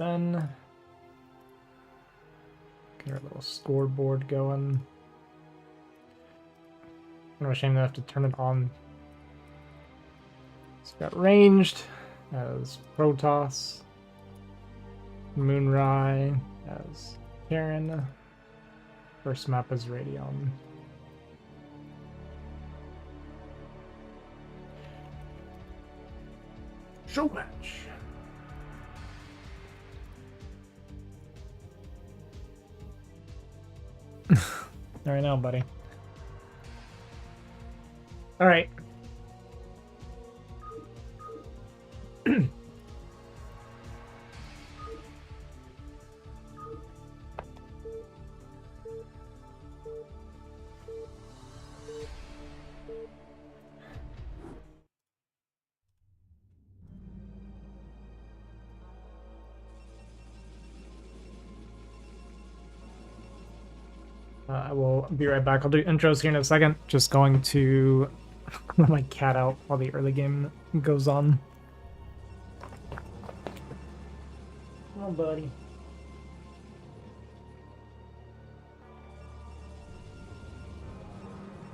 then. Get our little scoreboard going. What a shame that I have to turn it on. So we got Ranged as Protoss. Moonrai as Karen. First map is Radion. Show match. All right now, buddy. All right. I will be right back. I'll do intros here in a second. Just going to let my cat out while the early game goes on. Come on, buddy.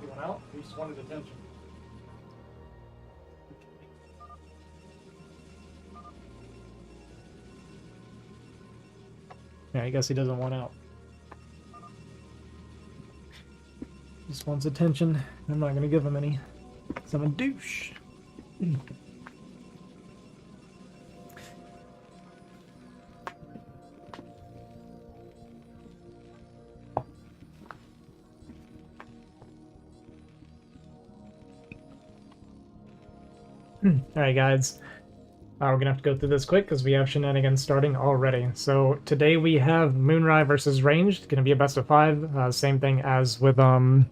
You went out? You just wanted attention. Yeah, I guess he doesn't want out. Just wants attention. I'm not gonna give him any. 'Cause I'm a douche. Alright guys, we're gonna have to go through this quick because we have shenanigans starting already. So today we have Moonrai versus Ranged, gonna be a best of 5. Same thing as with God,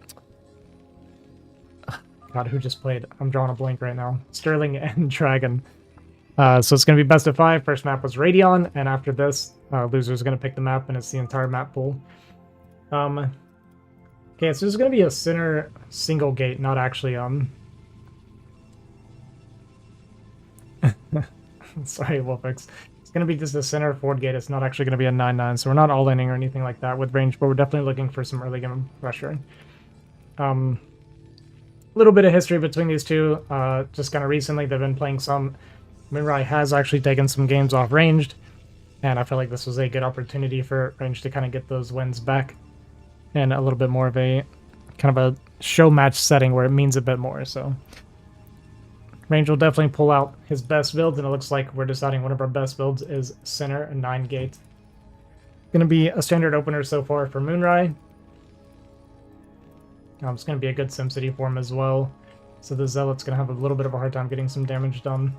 who just played? I'm drawing a blank right now. Sterling and Dragon. So it's gonna be best of 5. First map was Radion, and after this, loser's gonna pick the map, and it's the entire map pool. Okay, so there's gonna be a center single gate, not actually sorry, Wolfix. It's going to be just a center forward gate. It's not actually going to be a 9-9, so we're not all-inning or anything like that with range, but we're definitely looking for some early game pressure. Little bit of history between these two. Just kind of recently, they've been playing some. Moonrai has actually taken some games off Ranged, and I feel like this was a good opportunity for Ranged to kind of get those wins back and a little bit more of a kind of a show match setting where it means a bit more, so... Range will definitely pull out his best builds, and it looks like we're deciding one of our best builds is center and 9 gate. Going to be a standard opener so far for Moonrai. It's going to be a good SimCity form as well, so the Zealot's going to have a little bit of a hard time getting some damage done.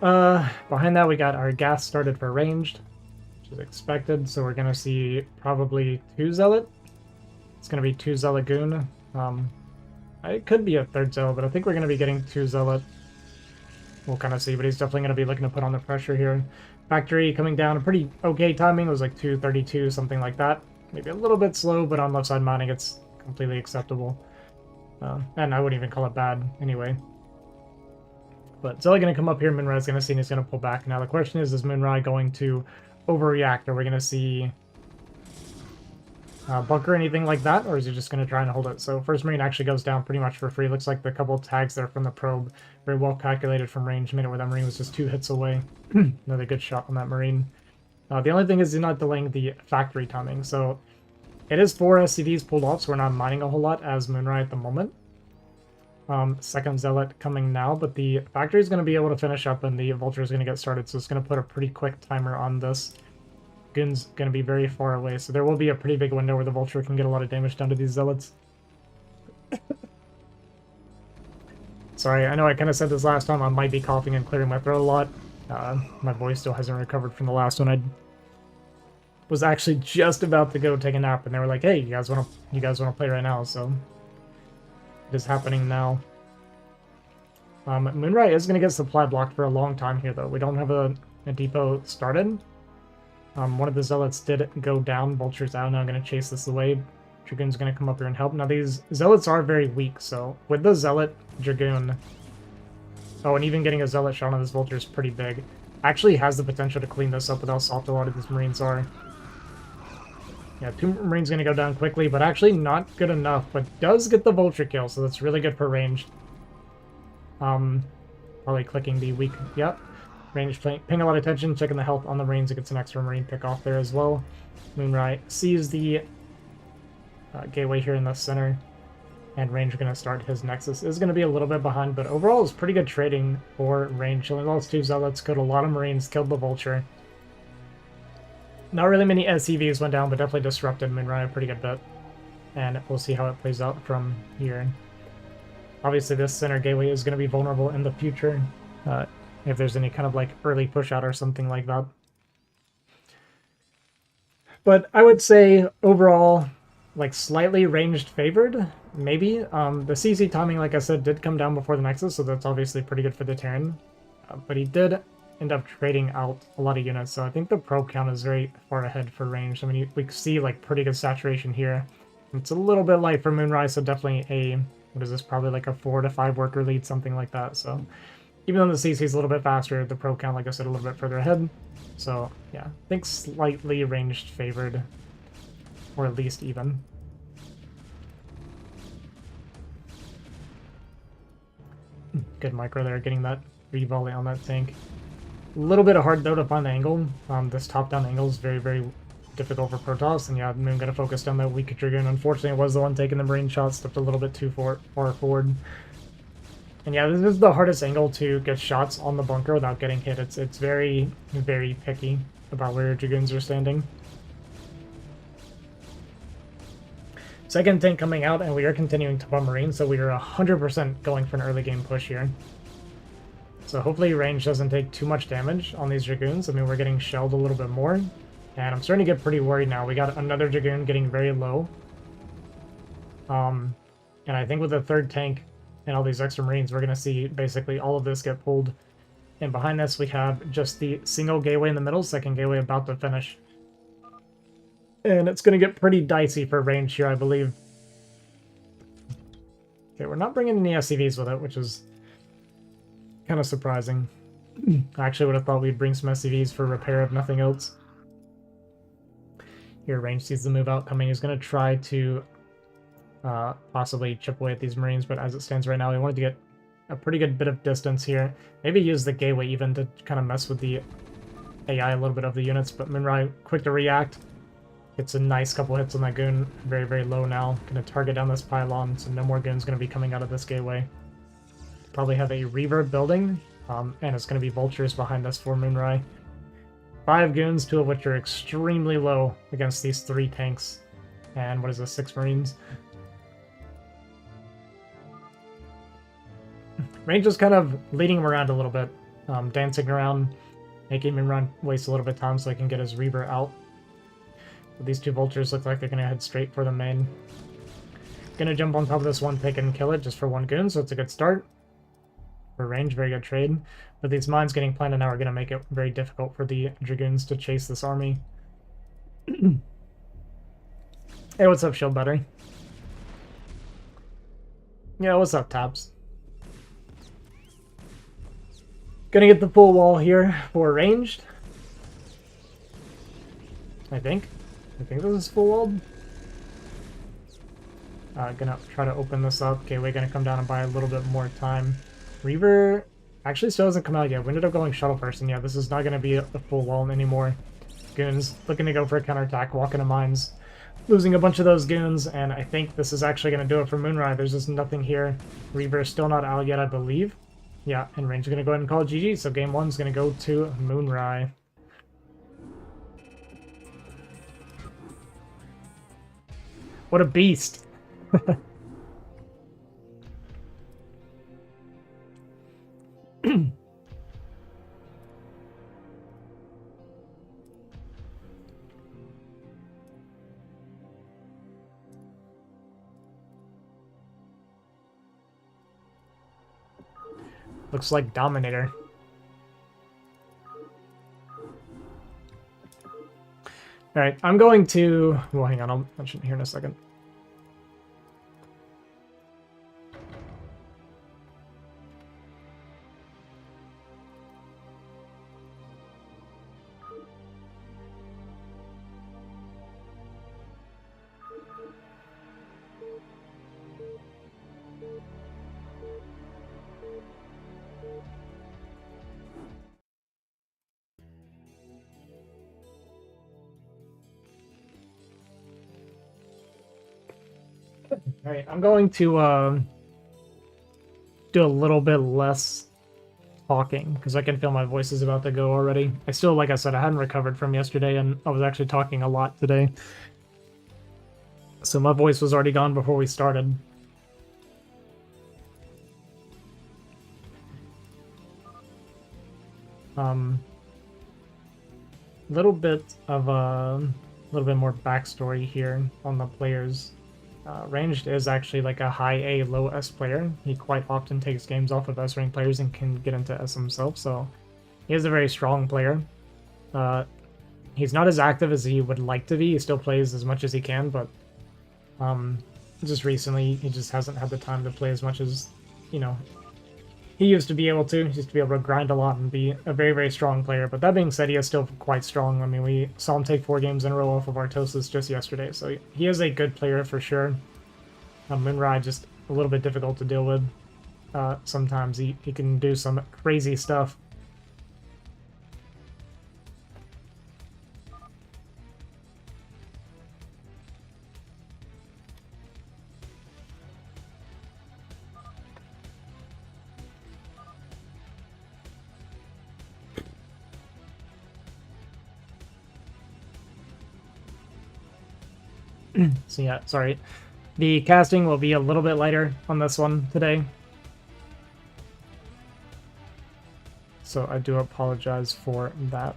Behind that we got our gas started for Ranged, which is expected, so we're going to see probably 2 Zealot. It's going to be 2 Zealot Goon. It could be a 3rd Zealot, but I think we're going to be getting 2 Zealot. We'll kind of see, but he's definitely going to be looking to put on the pressure here. Factory coming down, a pretty okay timing. It was like 232, something like that. Maybe a little bit slow, but on left side mining, it's completely acceptable. And I wouldn't even call it bad anyway. But Zealot going to come up here. Moonrai's going to see, and he's going to pull back. Now the question is Moonrai going to overreact? Are we going to see... bunker, anything like that, or is he just going to try and hold it? So first Marine actually goes down pretty much for free. Looks like the couple tags there from the probe, very well calculated from range, made it where that Marine was just 2 hits away. Another good shot on that Marine. The only thing is he's not delaying the factory timing, so it is 4 SCVs pulled off, so we're not mining a whole lot as Moonrai at the moment. Second Zealot coming now, but the factory is going to be able to finish up and the Vulture is going to get started, so it's going to put a pretty quick timer on this. Goon's going to be very far away, so there will be a pretty big window where the Vulture can get a lot of damage done to these Zealots. Sorry, I know I kind of said this last time. I might be coughing and clearing my throat a lot. My voice still hasn't recovered from the last one. I was actually just about to go take a nap, and they were like, "Hey, you guys want to play right now?" So it is happening now. Moonrai is going to get supply blocked for a long time here, though. We don't have a depot started. One of the Zealots did go down. Vulture's out now. I'm going to chase this away. Dragoon's going to come up here and help. Now, these Zealots are very weak, so with the Zealot Dragoon, Oh, and even getting a Zealot shot on this Vulture is pretty big. Actually has the potential to clean this up with how soft a lot of these Marines are. Yeah, 2 Marines going to go down quickly, but actually not good enough, but does get the Vulture kill, so that's really good for ranged. Probably clicking the weak, yep. Ranged paying a lot of attention, checking the health on the Marines. It gets an extra Marine pick off there as well. Moonrai sees the gateway here in the center, and Range going to start his Nexus. Is going to be a little bit behind, but overall it's pretty good trading for Range. Only lost 2 Zealots, killed a lot of Marines, killed the Vulture. Not really many SCVs went down, but definitely disrupted Moonrai a pretty good bit. And we'll see how it plays out from here. Obviously, this center gateway is going to be vulnerable in the future, if there's any kind of like early push out or something like that. But I would say overall, like slightly ranged favored, maybe. The CC timing, like I said, did come down before the Nexus, so that's obviously pretty good for the Terran. But he did end up trading out a lot of units, so I think the probe count is very far ahead for range. I mean, we see like pretty good saturation here. It's a little bit light for Moonrai, so definitely a, what is this, probably like a 4 to 5 worker lead, something like that. So even though the CC is a little bit faster, the probe count, like I said, a little bit further ahead. So yeah, I think slightly ranged favored, or at least even. Good micro there, getting that re-volley on that tank. A little bit hard though to find the angle. This top-down angle is very, very difficult for Protoss, and yeah, Moon gonna focus down that weak Dragoon. Unfortunately, it was the one taking the Marine shot, stepped a little bit too far forward. And yeah, this is the hardest angle to get shots on the bunker without getting hit. It's very, very picky about where your Dragoons are standing. Second tank coming out, and we are continuing to pump Marine, so we are 100% going for an early game push here. So hopefully range doesn't take too much damage on these Dragoons. I mean, we're getting shelled a little bit more. And I'm starting to get pretty worried now. We got another Dragoon getting very low. And I think with the third tank and all these extra Marines, we're going to see basically all of this get pulled. And behind this, we have just the single gateway in the middle, second gateway about to finish. And it's going to get pretty dicey for range here, I believe. Okay, we're not bringing any SCVs with it, which is kind of surprising. I actually would have thought we'd bring some SCVs for repair, if nothing else. Here, range sees the move out coming. He's going to try to possibly chip away at these Marines, but as it stands right now, we wanted to get a pretty good bit of distance here. Maybe use the gateway even to kind of mess with the AI a little bit of the units, but Moonrai quick to react. Gets a nice couple hits on that goon. Very, very low now. Going to target down this pylon, so no more goons going to be coming out of this gateway. Probably have a reverb building, and it's going to be vultures behind us for Moonrai. 5 goons, 2 of which are extremely low against these 3 tanks. And what is this, 6 Marines? Range is kind of leading him around a little bit, dancing around, making him run, waste a little bit of time so he can get his reaver out. But these 2 vultures look like they're going to head straight for the main. Gonna jump on top of this one pick and kill it just for 1 goon, so it's a good start. For range, very good trade. But these mines getting planted now are going to make it very difficult for the Dragoons to chase this army. Hey, what's up, Shield Battery? Yeah, what's up, Tabs? Gonna get the full wall here for ranged. I think this is full walled. Gonna try to open this up. Okay, we're gonna come down and buy a little bit more time. Reaver actually still hasn't come out yet. We ended up going shuttle first, and yeah, this is not gonna be a full wall anymore. Goons looking to go for a counterattack, walk into mines, losing a bunch of those goons, and I think this is actually gonna do it for Moonrai. There's just nothing here. Reaver is still not out yet, I believe. Yeah, and range is gonna go ahead and call it GG, so game 1 is gonna go to Moonrai. What a beast! Looks like Dominator. Alright, I'm going to... Well, hang on, I'll mention it here in a second. Alright, I'm going to do a little bit less talking because I can feel my voice is about to go already. I still, like I said, I hadn't recovered from yesterday and I was actually talking a lot today. So my voice was already gone before we started. Little bit of a little bit more backstory here on the players. Ranged is actually like a high A, low S player. He quite often takes games off of S rank players and can get into S himself, so he is a very strong player. He's not as active as he would like to be. He still plays as much as he can, but just recently he just hasn't had the time to play as much as, you know, he used to be able to. He used to be able to grind a lot and be a very, very strong player. But that being said, he is still quite strong. I mean, we saw him take 4 games in a row off of Artosis just yesterday, so he is a good player for sure. Moonrai just a little bit difficult to deal with. Sometimes he can do some crazy stuff. So yeah, sorry. The casting will be a little bit lighter on this one today. So I do apologize for that.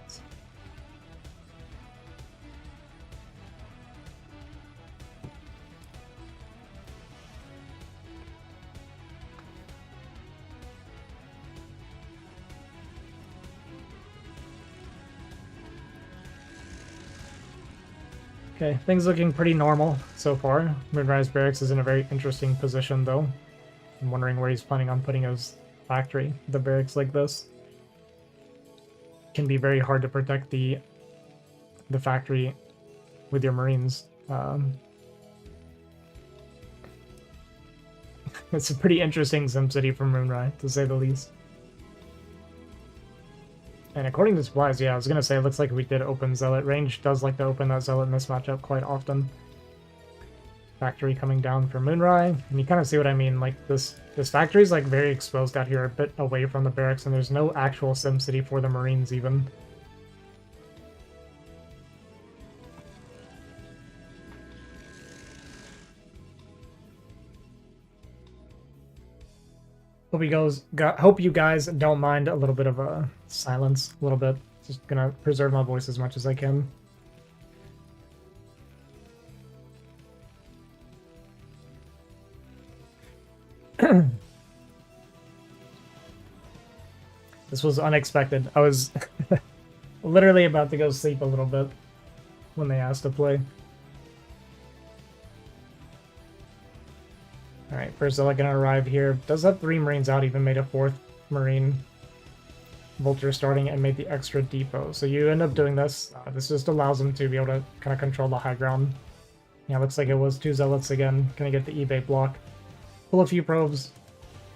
Okay, things looking pretty normal so far. Moonrise Barracks is in a very interesting position, though. I'm wondering where he's planning on putting his factory. The barracks like this can be very hard to protect the factory with your Marines. It's a pretty interesting SimCity from Moonrai, to say the least. And according to supplies, yeah, I was going to say, it looks like we did open Zealot. Range does like to open that Zealot in this matchup quite often. Factory coming down for Moonrai. And you kind of see what I mean. Like, this factory is like very exposed out here, a bit away from the barracks, and there's no actual SimCity for the Marines even. Hope you guys don't mind a little bit of a silence, a little bit. Just gonna preserve my voice as much as I can. This was unexpected. I was literally about to go sleep a little bit when they asked to play. Alright, first Zealot gonna arrive here. Does have 3 Marines out, even made a 4th Marine. Vulture starting and made the extra depot. So you end up doing this. This just allows them to be able to kind of control the high ground. Yeah, looks like it was 2 Zealots again. Gonna get the eBay block. Pull a few probes.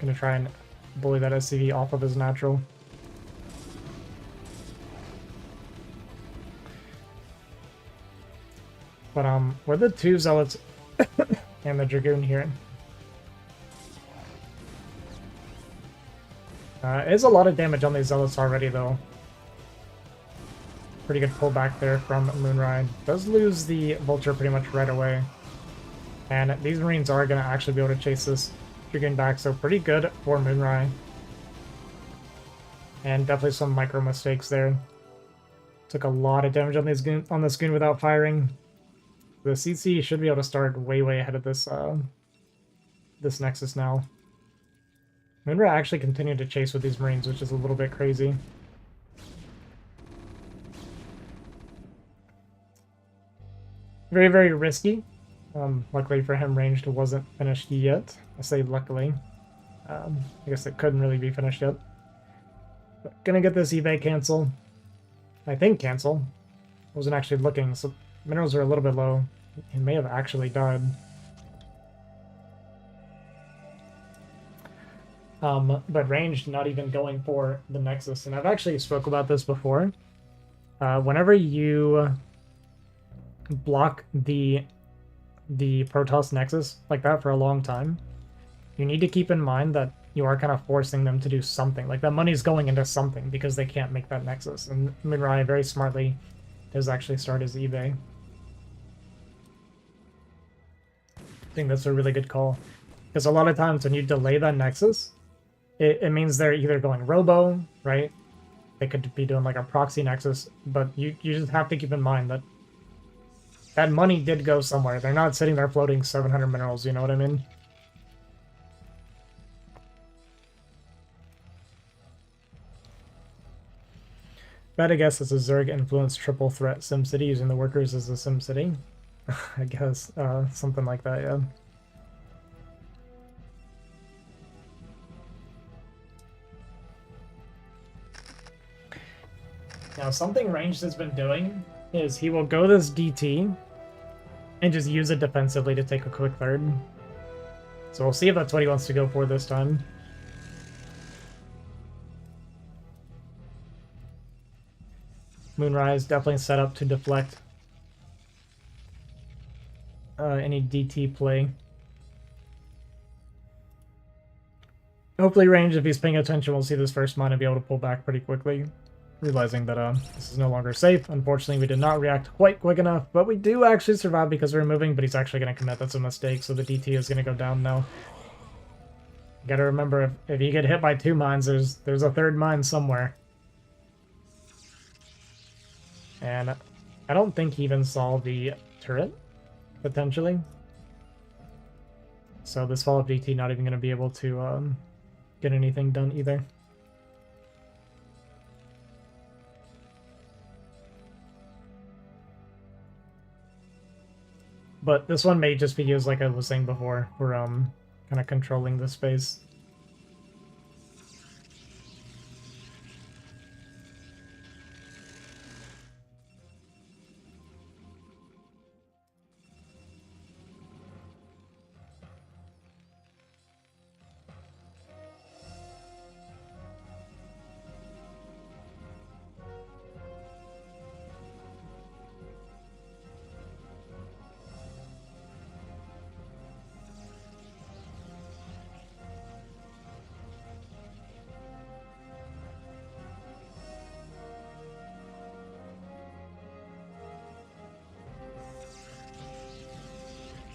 Gonna try and bully that SCV off of his natural. But with the 2 Zealots and the Dragoon here, is a lot of damage on these Zealots already, though. Pretty good pullback there from Moonrai. Does lose the Vulture pretty much right away. And these Marines are going to actually be able to chase this Dragoon back, so pretty good for Moonrai. And definitely some micro mistakes there. Took a lot of damage on this goon without firing. The CC should be able to start way, way ahead of this this Nexus now. Moonrai actually continued to chase with these Marines, which is a little bit crazy. Very, very risky. Luckily for him, Ranged wasn't finished yet. I say luckily. I guess it couldn't really be finished yet. But gonna get this eBay cancel. I think cancel. Wasn't actually looking, so minerals are a little bit low. He may have actually died. But Ranged not even going for the Nexus. And I've actually spoke about this before. Whenever you block the the Protoss Nexus like that for a long time, you need to keep in mind that you are kind of forcing them to do something. Like, that money's going into something because they can't make that Nexus. And Moonrai very smartly does actually start his eBay. I think that's a really good call. Because a lot of times when you delay that Nexus, it means they're either going Robo, right? They could be doing like a proxy Nexus, but you just have to keep in mind that that money did go somewhere. They're not sitting there floating 700 minerals, you know what I mean? Bet I guess it's a Zerg influenced triple threat SimCity using the workers as a SimCity. I guess something like that, yeah. Now, something Ranged has been doing is he will go this DT and just use it defensively to take a quick third. So we'll see if that's what he wants to go for this time. Moonrai is definitely set up to deflect any DT play. Hopefully Range, if he's paying attention, we'll see this first mine and be able to pull back pretty quickly. Realizing that this is no longer safe. Unfortunately, we did not react quite quick enough, but we do actually survive because we're moving, but he's actually going to commit. That's a mistake, so the DT is going to go down now. You gotta remember, if you get hit by 2 mines, there's a 3rd mine somewhere. And I don't think he even saw the turret, potentially. So this follow-up DT not even going to be able to get anything done either. But this one may just be used, like I was saying before, for kind of controlling the space.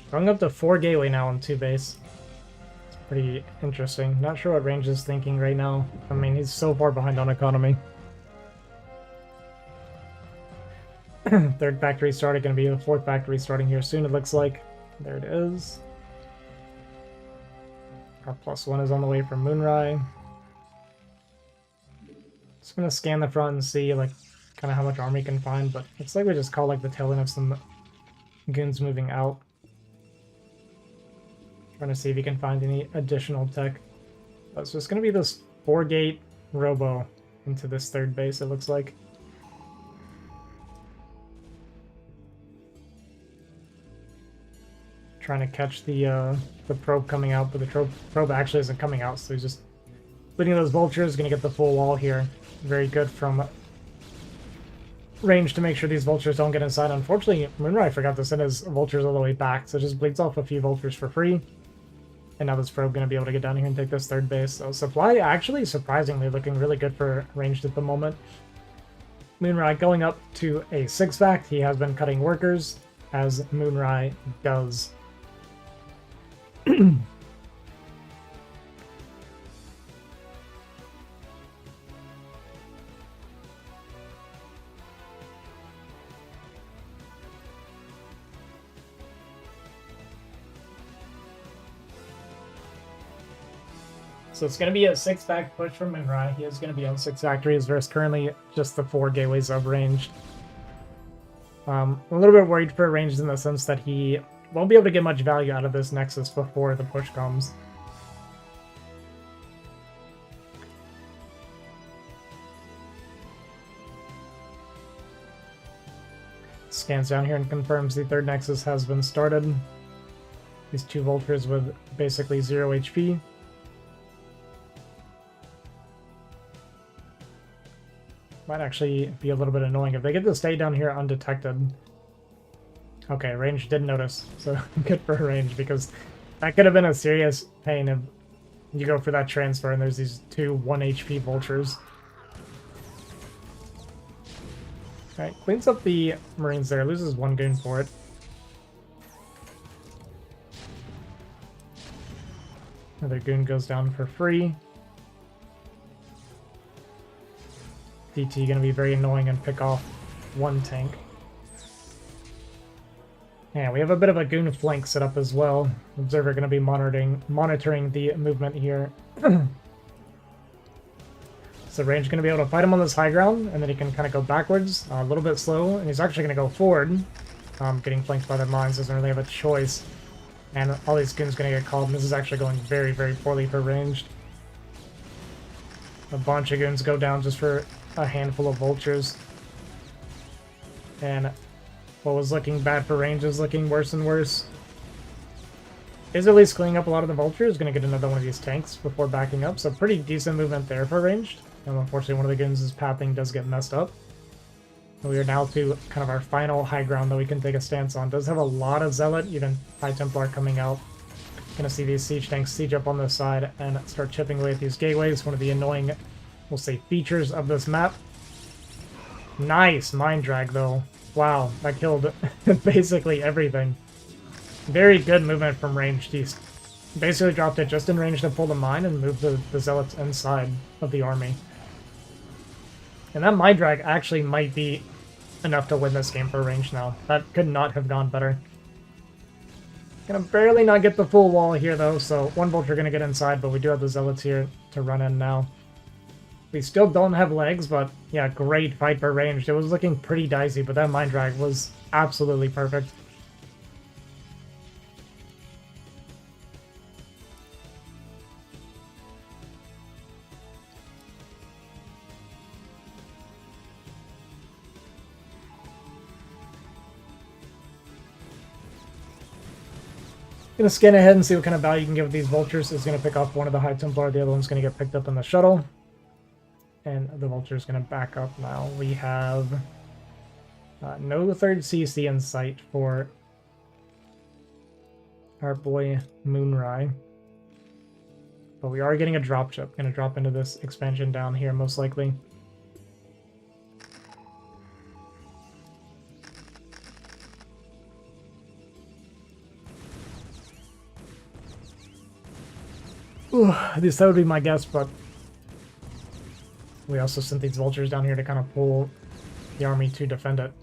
Going up to 4 gateway now on 2 base. It's pretty interesting. Not sure what Range is thinking right now. I mean, he's so far behind on economy. 3rd factory started, going to be the 4th factory starting here soon, it looks like. There it is. Our +1 is on the way from Moonrai. Just going to scan the front and see, like, kind of how much army can find, but looks like we just call, like, the tail end of some goons moving out. Trying to see if he can find any additional tech. So it's going to be this 4-gate robo into this 3rd base, it looks like. Trying to catch the probe coming out, but the probe actually isn't coming out, so he's just leading those vultures. Going to get the full wall here. Very good from Range to make sure these vultures don't get inside. Unfortunately, Moonrai forgot to send his vultures all the way back, so it just bleeds off a few vultures for free. And now this probe going to be able to get down here and take this 3rd base. So supply actually surprisingly looking really good for Ranged at the moment. Moonrai going up to a 6-fact. He has been cutting workers, as Moonrai does. So it's going to be a 6-fact push from Moonrai. He is going to be on 6 factories versus currently just the 4 gateways of Ranged. I'm a little bit worried for Ranged in the sense that he won't be able to get much value out of this Nexus before the push comes. Scans down here and confirms the 3rd Nexus has been started. These 2 vultures with basically 0 HP. Might actually be a little bit annoying if they get to stay down here undetected. Okay, range did notice, so good for range, because that could have been a serious pain if you go for that transfer and there's these two 1 HP vultures. Alright, cleans up the Marines there, loses 1 goon for it. Another goon goes down for free. DT gonna be very annoying and pick off 1 tank. Yeah, we have a bit of a goon flank set up as well. Observer going to be monitoring the movement here. So range going to be able to fight him on this high ground, and then he can kind of go backwards, a little bit slow, and he's actually going to go forward. Getting flanked by the mines, doesn't really have a choice. And all these goons going to get called, and this is actually going very, very poorly for ranged. A bunch of goons go down just for a handful of vultures. And what was looking bad for range is looking worse and worse. Is at least cleaning up a lot of the vultures. Going to get another one of these tanks before backing up. So pretty decent movement there for ranged. And unfortunately one of the goons' pathing does get messed up. And we are now to kind of our final high ground that we can take a stance on. Does have a lot of Zealot, even High Templar coming out. Gonna see these siege tanks siege up on this side and start chipping away at these gateways. One of the annoying, we'll say, features of this map. Nice mind drag though. Wow, that killed basically everything. Very good movement from ranged. He basically dropped it just in range to pull the mine and move the Zealots inside of the army. And that mind drag actually might be enough to win this game for range now. That could not have gone better. Gonna barely not get the full wall here though, so 1 vulture gonna get inside, but we do have the Zealots here to run in now. We still don't have legs, but yeah, great fight for ranged. It was looking pretty dicey, but that mind drag was absolutely perfect. Gonna scan ahead and see what kind of value you can get with these vultures. It's gonna pick off one of the High Templar, the other one's gonna get picked up in the shuttle. And the vulture is going to back up now. We have no 3rd CC in sight for our boy Moonrai. But we are getting a drop ship. Going to drop into this expansion down here, most likely. Ooh, at least that would be my guess, but we also sent these vultures down here to kind of pull the army to defend it.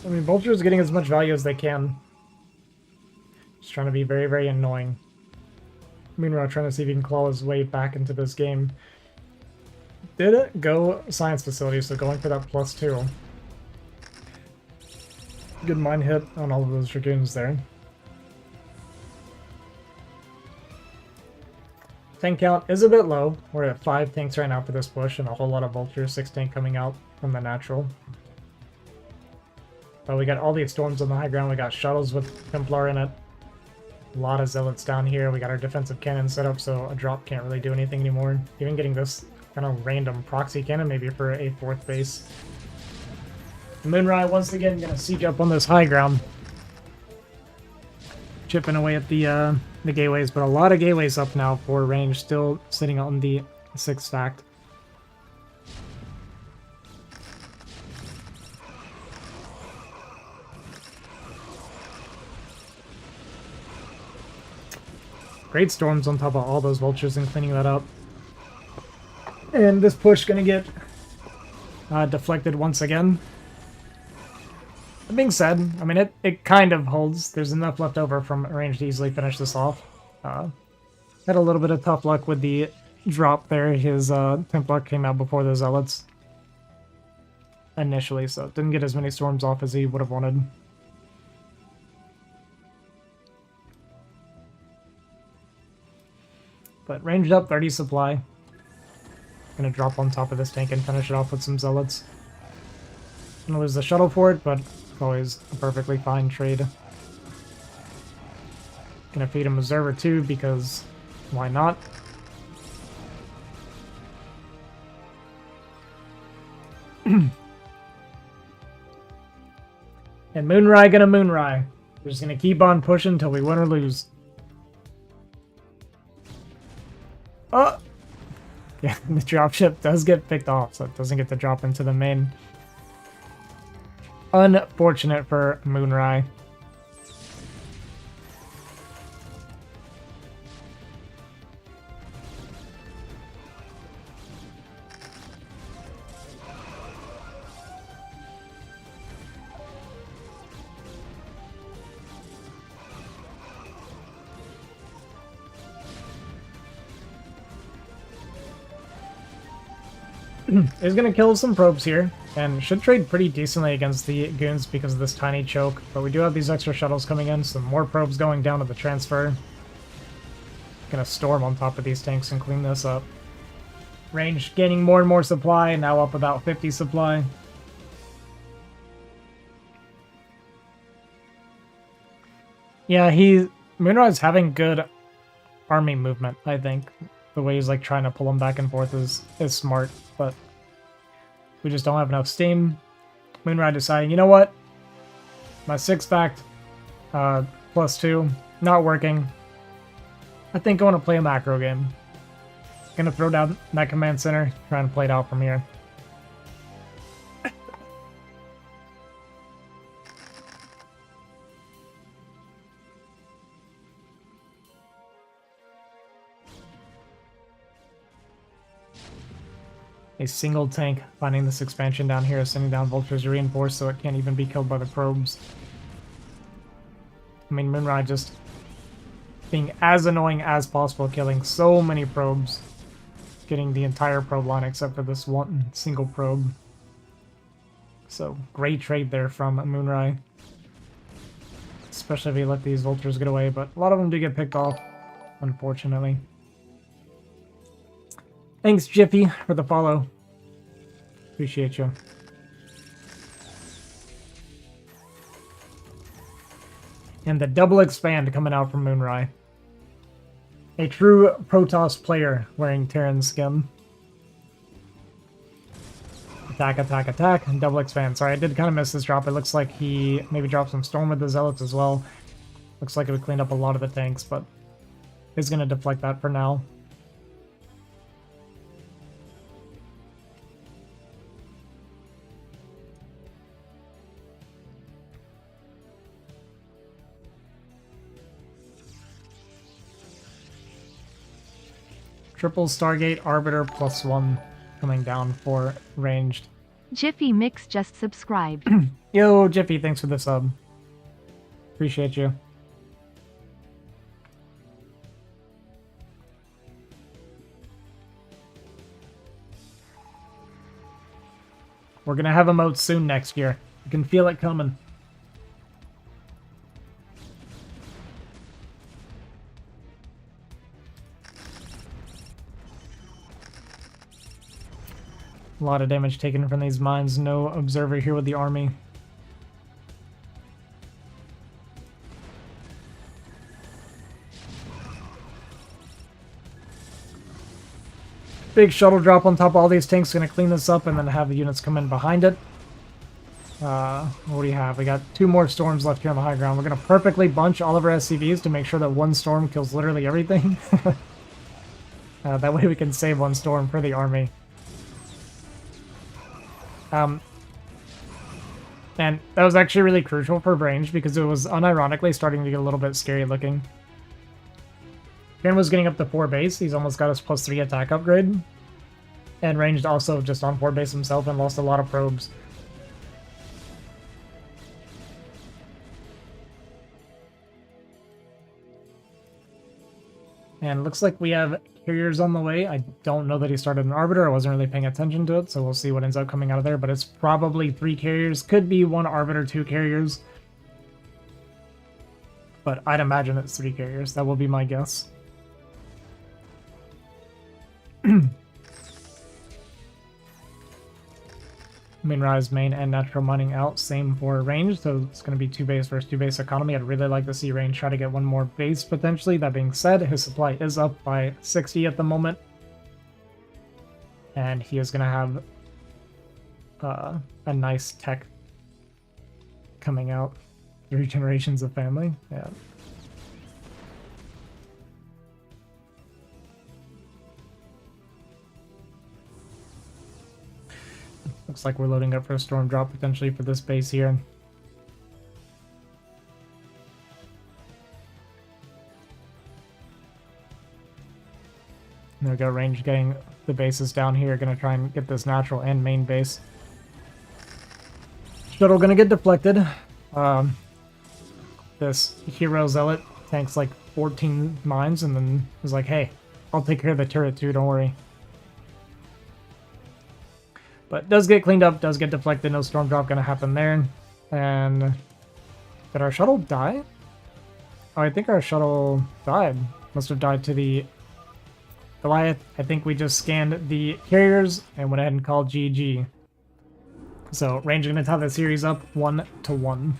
I mean, vultures getting as much value as they can. Just trying to be very, very annoying. Moonrai trying to see if he can claw his way back into this game. Did it go science facility, so going for that +2. Good mine hit on all of those dragoons there. Tank count is a bit low. We're at 5 tanks right now for this push and a whole lot of vultures, 6 tank coming out from the natural. But we got all these storms on the high ground. We got shuttles with Templar in it. A lot of Zealots down here. We got our defensive cannon set up, so a drop can't really do anything anymore. Even getting this kind of random proxy cannon, maybe for a 4th base. Moonrai once again gonna siege up on this high ground, chipping away at the gateways, but a lot of gateways up now for range, still sitting on the 6 stacked. Great storms on top of all those vultures and cleaning that up. And this push gonna get deflected once again. That being said, I mean, it kind of holds. There's enough left over from range to easily finish this off. Had a little bit of tough luck with the drop there. His Templar came out before the Zealots initially, so didn't get as many storms off as he would have wanted. But ranged up, 30 supply. Gonna drop on top of this tank and finish it off with some Zealots. Gonna lose the shuttle for it, but always a perfectly fine trade. Gonna feed him Observer too, because why not? And Moonrai gonna Moonrai. We're just gonna keep on pushing until we win or lose. Oh! Yeah, the dropship does get picked off, so it doesn't get to drop into the main. Unfortunate for Moonrai. He's gonna kill some probes here, and should trade pretty decently against the goons because of this tiny choke, but we do have these extra shuttles coming in, so more probes going down to the transfer. Gonna storm on top of these tanks and clean this up. Range gaining more and more supply, now up about 50 supply. Yeah, Moonrai's having good army movement, I think. The way he's like trying to pull them back and forth is smart, but we just don't have enough steam. Moonrai deciding, you know what? My 6-fact +2, not working. I think I want to play a macro game. Gonna throw down that command center, try and play it out from here. A single tank finding this expansion down here, sending down vultures to reinforce so it can't even be killed by the probes. I mean, Moonrai just being as annoying as possible, killing so many probes. Getting the entire probe line except for this one single probe. So, great trade there from Moonrai. Especially if he let these vultures get away, but a lot of them do get picked off, unfortunately. Thanks, Jiffy, for the follow. Appreciate you. And the double expand coming out from Moonrai. A true Protoss player wearing Terran's skin. Attack, attack, attack, and double expand. Sorry, I did kind of miss this drop. It looks like he maybe dropped some Storm with the Zealots as well. Looks like it would clean up a lot of the tanks, but he's going to deflect that for now. Triple Stargate Arbiter +1 coming down for ranged. Jiffy Mix just subscribed. Yo, Jiffy, thanks for the sub. Appreciate you. We're gonna have emotes soon next year. You can feel it coming. A lot of damage taken from these mines. No observer here with the army. Big shuttle drop on top of all these tanks. Going to clean this up and then have the units come in behind it. What do we have? We got 2 more storms left here on the high ground. We're going to perfectly bunch all of our SCVs to make sure that one storm kills literally everything. That way we can save one storm for the army. And that was actually really crucial for range because it was unironically starting to get a little bit scary looking. Kieran was getting up to 4 base. He's almost got his +3 attack upgrade. And ranged also just on 4 base himself and lost a lot of probes. And looks like we have carriers on the way. I don't know that he started an Arbiter. I wasn't really paying attention to it, so we'll see what ends up coming out of there. But it's probably 3 carriers. Could be 1 Arbiter, 2 carriers. But I'd imagine it's 3 carriers. That will be my guess. Moonrise main and natural mining out. Same for range, so it's going to be 2 base versus 2 base economy. I'd really like to see range try to get one more base potentially. That being said, his supply is up by 60 at the moment. And he is going to have a nice tech coming out. 3 generations of family. Yeah. Looks like we're loading up for a storm drop potentially for this base here. There we go, range getting the bases down here. Gonna try and get this natural and main base. Shuttle gonna get deflected. This hero zealot tanks like 14 mines and then is like, hey, I'll take care of the turret too, don't worry. But does get cleaned up, does get deflected, no storm drop gonna happen there. And did our shuttle die? Oh, I think our shuttle died. Must have died to the Goliath. I think we just scanned the carriers and went ahead and called GG. So range gonna tie the series up 1-1.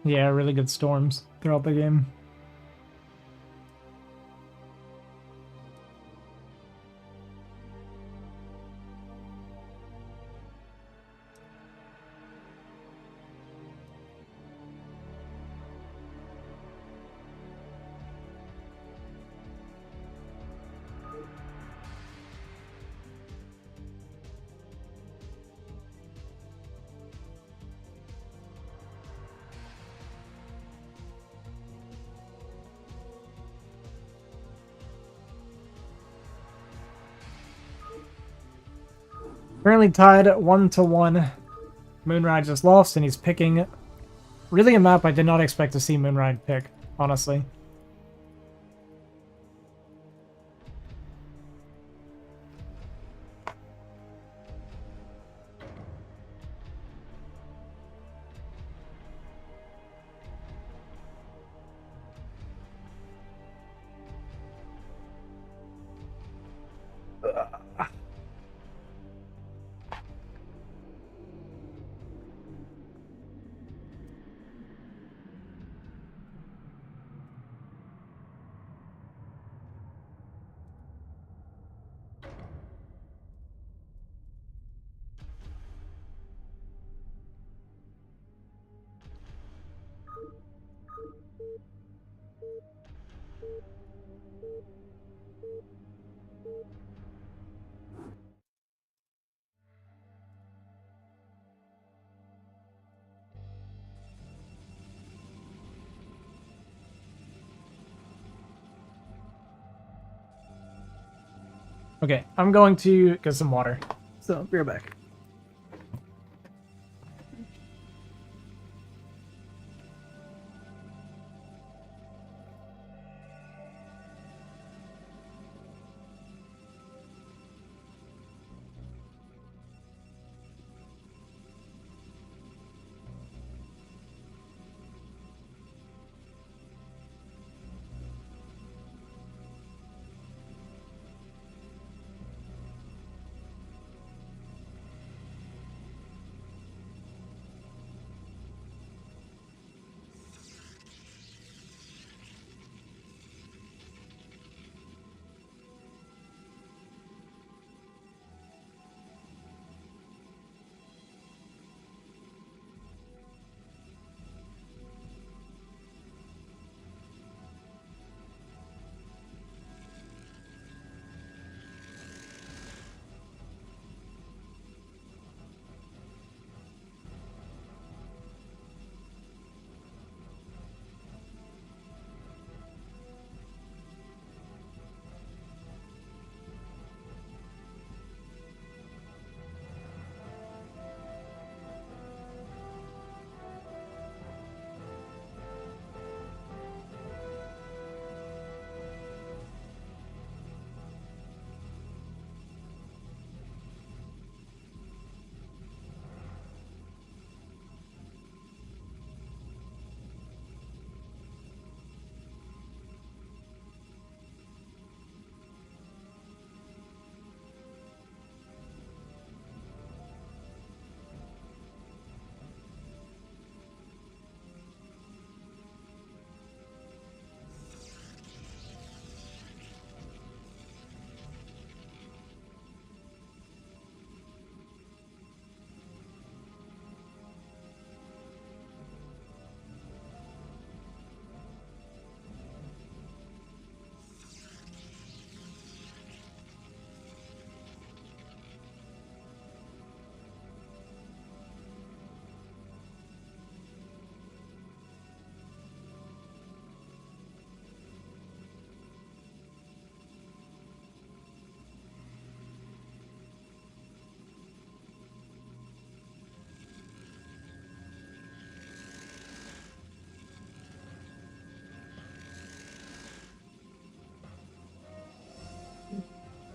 Yeah, really good storms throughout the game. Currently tied 1-1. Moonrai just lost, and he's picking really a map I did not expect to see Moonrai pick, honestly. Okay, I'm going to get some water. So, be right back.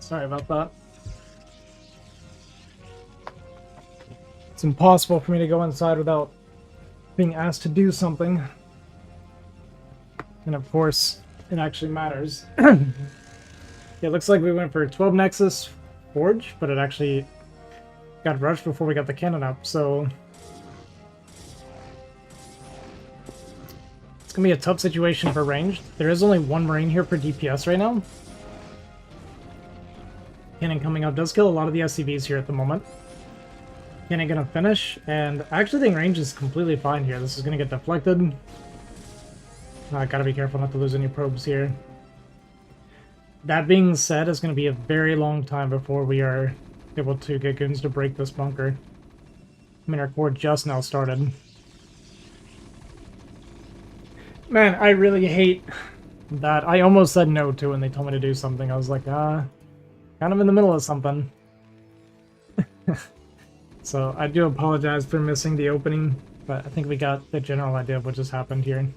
Sorry about that. It's impossible for me to go inside without being asked to do something. And of course, it actually matters. It looks like we went for 12 Nexus Forge, but it actually got rushed before we got the cannon up, so... It's gonna be a tough situation for ranged. There is only one Marine here for DPS right now. Cannon coming out does kill a lot of the SCVs here at the moment. Cannon gonna finish, and I actually think range is completely fine here. This is gonna get deflected. Gotta be careful not to lose any probes here. That being said, it's gonna be a very long time before we are able to get goons to break this bunker. I mean, our core just now started. Man, I really hate that. I almost said no to when they told me to do something. I was like, kind of in the middle of something. So I do apologize for missing the opening, but I think we got the general idea of what just happened here.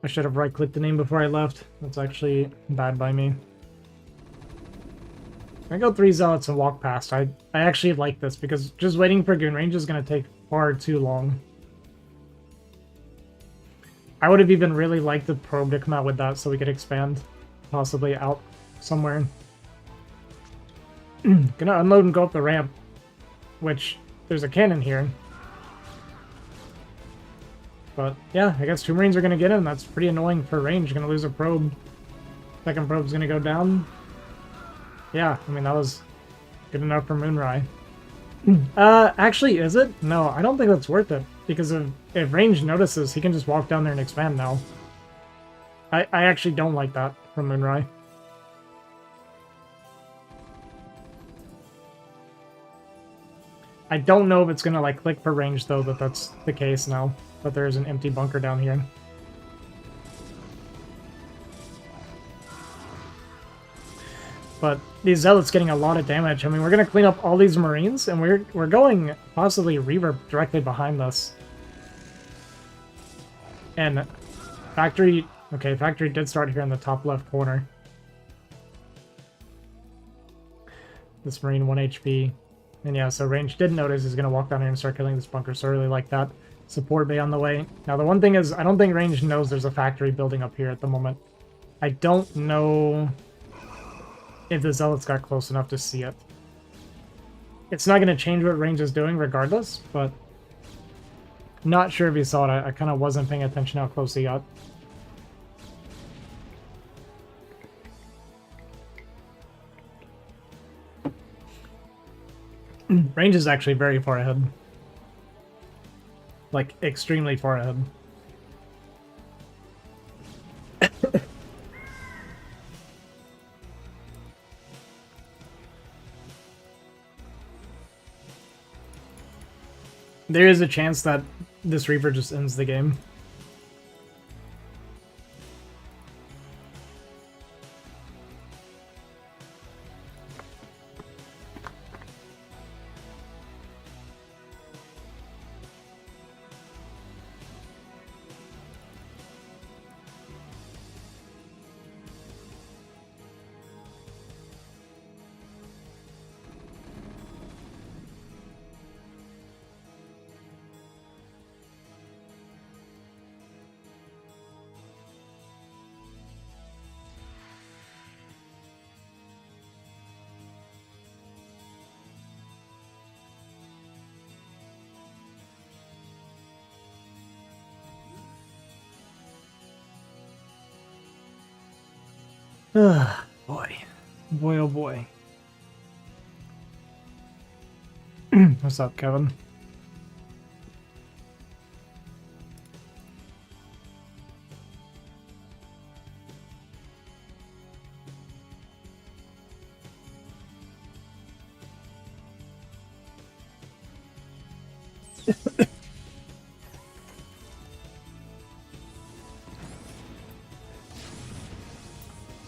I should have right-clicked the name before I left. That's actually bad by me. I go 3 zealots and walk past. I actually like this because just waiting for goon range is going to take far too long. I would have even really liked the probe to come out with that so we could expand possibly out somewhere. Gonna unload and go up the ramp, which there's a cannon here. But yeah, I guess 2 Marines are gonna get in. That's pretty annoying for range. Gonna lose a probe. Second probe's gonna go down. Yeah, I mean, that was good enough for Moonrai. Actually, is it? No, I don't think that's worth it. Because if range notices, he can just walk down there and expand now. I actually don't like that from Moonrai. I don't know if it's gonna like click for range though that that's the case now. But there is an empty bunker down here. But these zealots getting a lot of damage. I mean, we're gonna clean up all these Marines, and we're going possibly Reaver directly behind us. And factory, okay, factory did start here in the top left corner. This Marine 1 HP. And yeah, so range did notice he's gonna walk down here and start killing this bunker, so I really like that. Support bay on the way. Now the one thing is, I don't think range knows there's a factory building up here at the moment. I don't know if the zealots got close enough to see it. It's not going to change what range is doing regardless, but not sure if he saw it. I kind of wasn't paying attention how close he got. Range is actually very far ahead. Like, extremely far ahead. There is a chance that this Reaper just ends the game. Boy. Boy, oh boy. What's up, Kevin?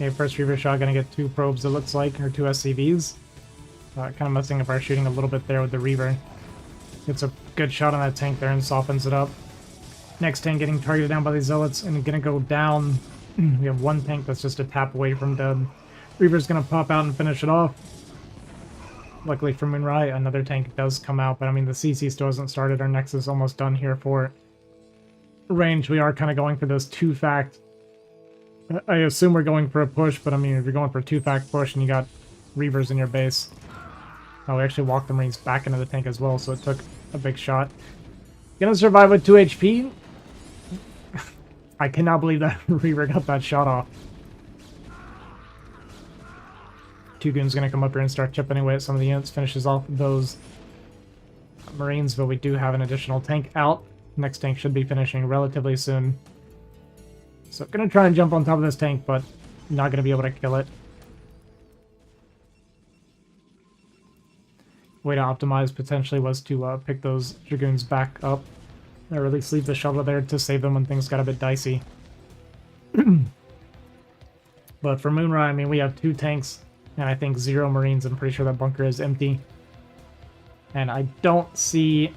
Okay, first Reaver shot gonna get 2 probes, it looks like, or 2 SCVs. Kind of messing up our shooting a little bit there with the Reaver. Gets a good shot on that tank there and softens it up. Next tank getting targeted down by these zealots and gonna go down. We have one tank that's just a tap away from dead. Reaper's gonna pop out and finish it off. Luckily for Moonrai, another tank does come out, but I mean, the CC still hasn't started. Our Nexus is almost done here for range. We are kind of going for this 2-fact. I assume we're going for a push, but I mean, if you're going for a 2-fact push and you got Reavers in your base. Oh, we actually walked the Marines back into the tank as well, so it took a big shot. Gonna survive with 2 HP. I cannot believe that Reaver got that shot off. 2 goons gonna come up here and start chipping away at some of the units, finishes off those Marines, but we do have an additional tank out. Next tank should be finishing relatively soon. So gonna try and jump on top of this tank, but not gonna be able to kill it. Way to optimize potentially was to pick those Dragoons back up, or at least leave the shuttle there to save them when things got a bit dicey. But for Moonrai, I mean, we have 2 tanks, and I think 0 Marines. I'm pretty sure that bunker is empty. And I don't see...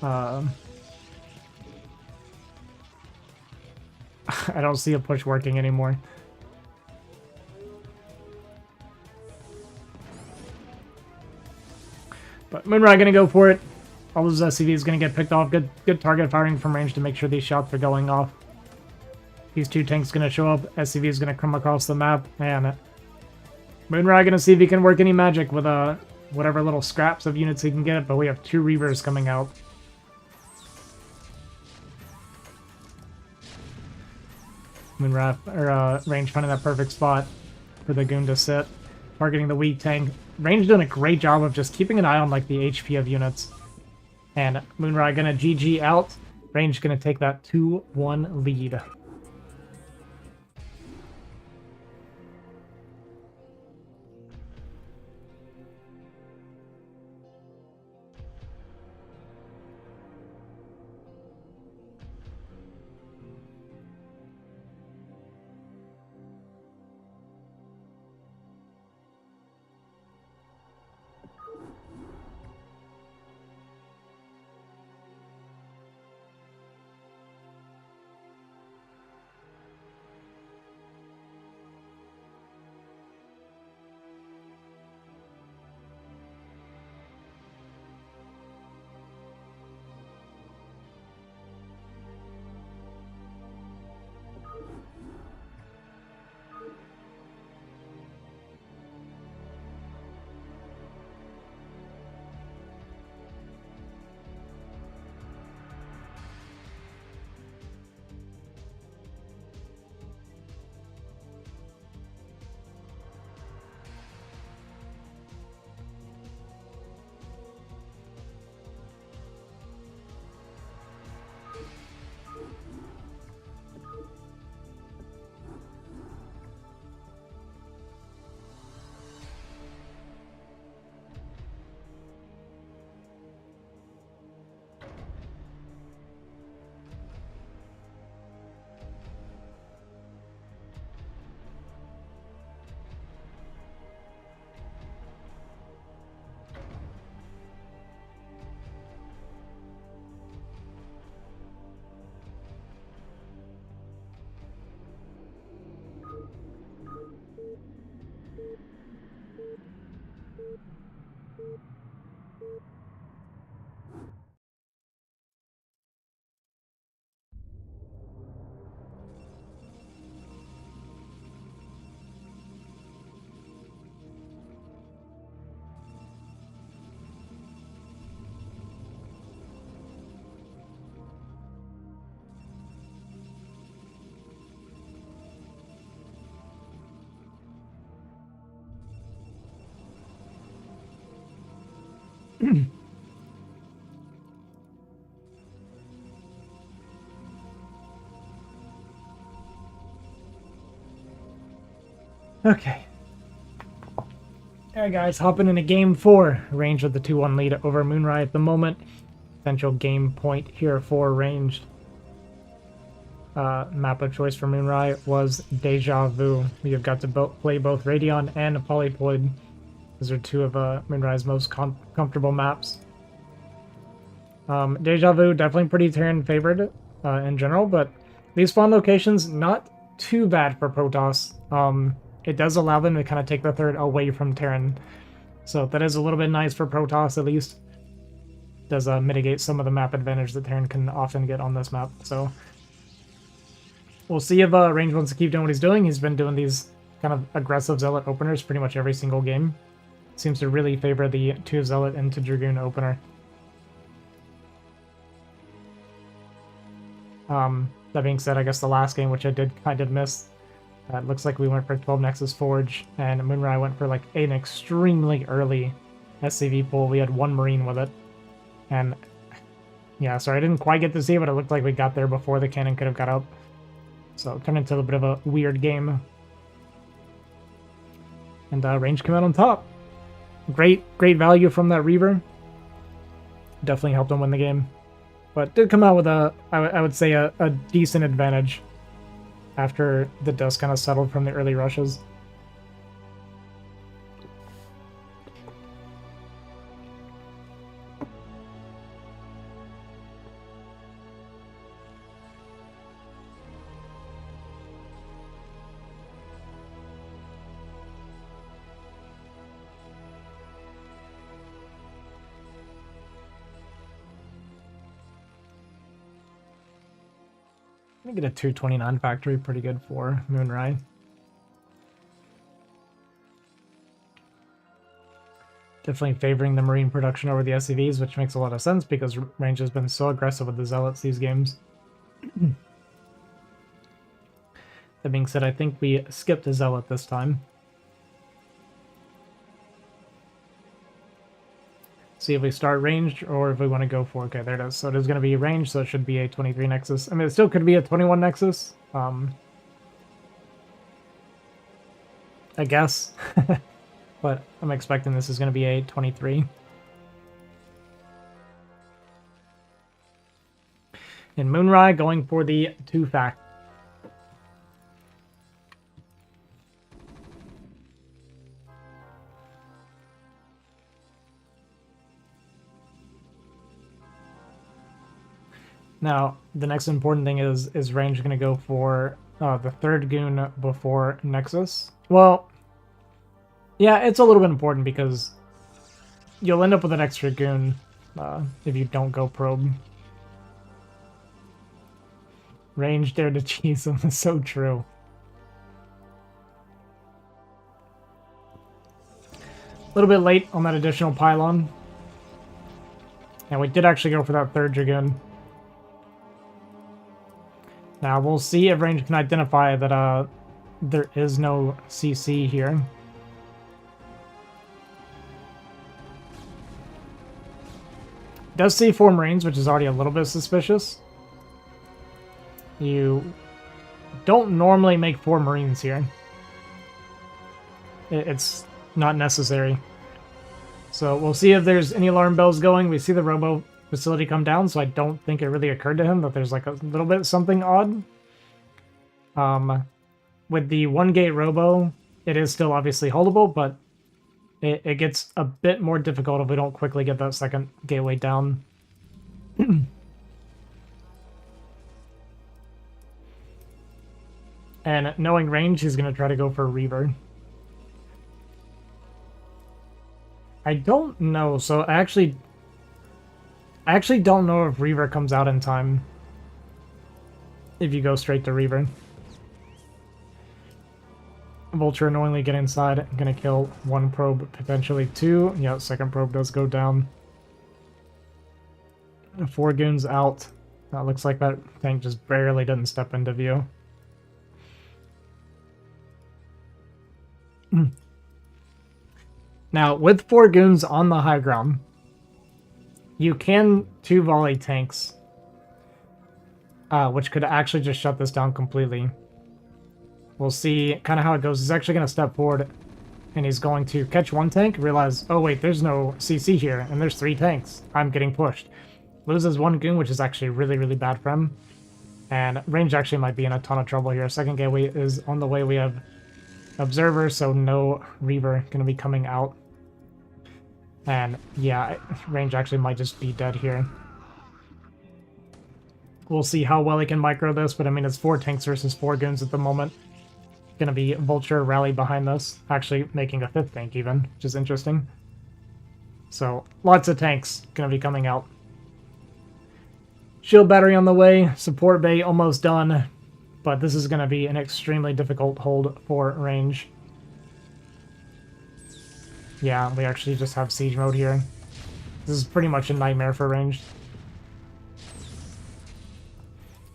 I don't see a push working anymore. But Moonrai gonna go for it. All those SCVs gonna get picked off. Good target firing from range to make sure these shots are going off. These 2 tanks gonna show up. SCV is gonna come across the map, and Moonrai gonna see if he can work any magic with whatever little scraps of units he can get. But we have 2 Reavers coming out. Moonrai or range finding that perfect spot for the goon to sit, targeting the weak tank. Range doing a great job of just keeping an eye on like the HP of units. And Moonrai gonna GG out. Range gonna take that 2-1 lead. Okay. Alright guys, hopping into game 4. Range with the 2-1 lead over Moonrai at the moment. Potential game point here for Ranged. Map of choice for Moonrai was Deja Vu. We have got to play both Radion and Polyploid. Those are 2 of Moonrai's most comfortable maps. Deja Vu, definitely pretty Terran favored in general, but these spawn locations, not too bad for Protoss. It does allow them to kind of take the third away from Terran. So that is a little bit nice for Protoss, at least. Does mitigate some of the map advantage that Terran can often get on this map. So we'll see if Range wants to keep doing what he's doing. He's been doing these kind of aggressive Zealot openers pretty much every single game. Seems to really favor the 2 Zealot into Dragoon opener. That being said, I guess the last game, which I did kind of miss, it looks like we went for 12 Nexus Forge, and Moonrai went for like an extremely early SCV pull. We had 1 Marine with it. And yeah, sorry, I didn't quite get to see it, but it looked like we got there before the cannon could have got up. So it turned into a bit of a weird game. And Range came out on top. Great value from that Reaver. Definitely helped him win the game. But did come out with I would say a decent advantage after the dust kind of settled from the early rushes. I'm gonna get a 229 factory, pretty good for Moonrai. Definitely favoring the Marine production over the SCVs, which makes a lot of sense because Range has been so aggressive with the Zealots these games. That being said, I think we skipped the Zealot this time. See if we start ranged or if we want to go for... Okay, there it is. So it is going to be ranged, so it should be a 23 Nexus. I mean, it still could be a 21 Nexus. I guess. But I'm expecting this is going to be a 23. And Moonrai going for the 2 fact. Now, the next important thing is Range going to go for the 3rd Goon before Nexus? Well, yeah, it's a little bit important because you'll end up with an extra Goon if you don't go Probe. Range dared to cheese them is so true. A little bit late on that additional pylon. And we did actually go for that 3rd Dragoon. Now, we'll see if Range can identify that there is no CC here. Does see 4 Marines, which is already a little bit suspicious. You don't normally make 4 Marines here. It's not necessary. So we'll see if there's any alarm bells going. We see the Robo facility come down, so I don't think it really occurred to him that there's like a little bit something odd. With the 1 gate Robo, it is still obviously holdable, but it gets a bit more difficult if we don't quickly get that 2nd gateway down. And knowing Range, he's going to try to go for Reaver. I don't know, so I actually don't know if Reaver comes out in time if you go straight to Reaver. Vulture annoyingly get inside, gonna kill 1 probe, potentially 2. Yeah, 2nd probe does go down. 4 goons out. Looks like that tank just barely didn't step into view. Now, with 4 goons on the high ground, you can 2 volley tanks, which could actually just shut this down completely. We'll see kind of how it goes. He's actually going to step forward, and he's going to catch 1 tank, realize, oh wait, there's no CC here, and there's 3 tanks. I'm getting pushed. Loses 1 goon, which is actually really, really bad for him. And Range actually might be in a ton of trouble here. 2nd gateway is on the way. We have Observer, so no Reaver going to be coming out. And yeah, Range actually might just be dead here. We'll see how well he can micro this, but I mean, it's 4 tanks versus 4 goons at the moment. Gonna be Vulture rally behind this, actually making a 5th tank even, which is interesting. So, lots of tanks gonna be coming out. Shield battery on the way, support bay almost done, but this is gonna be an extremely difficult hold for range. Yeah, we actually just have siege mode here. This is pretty much a nightmare for ranged.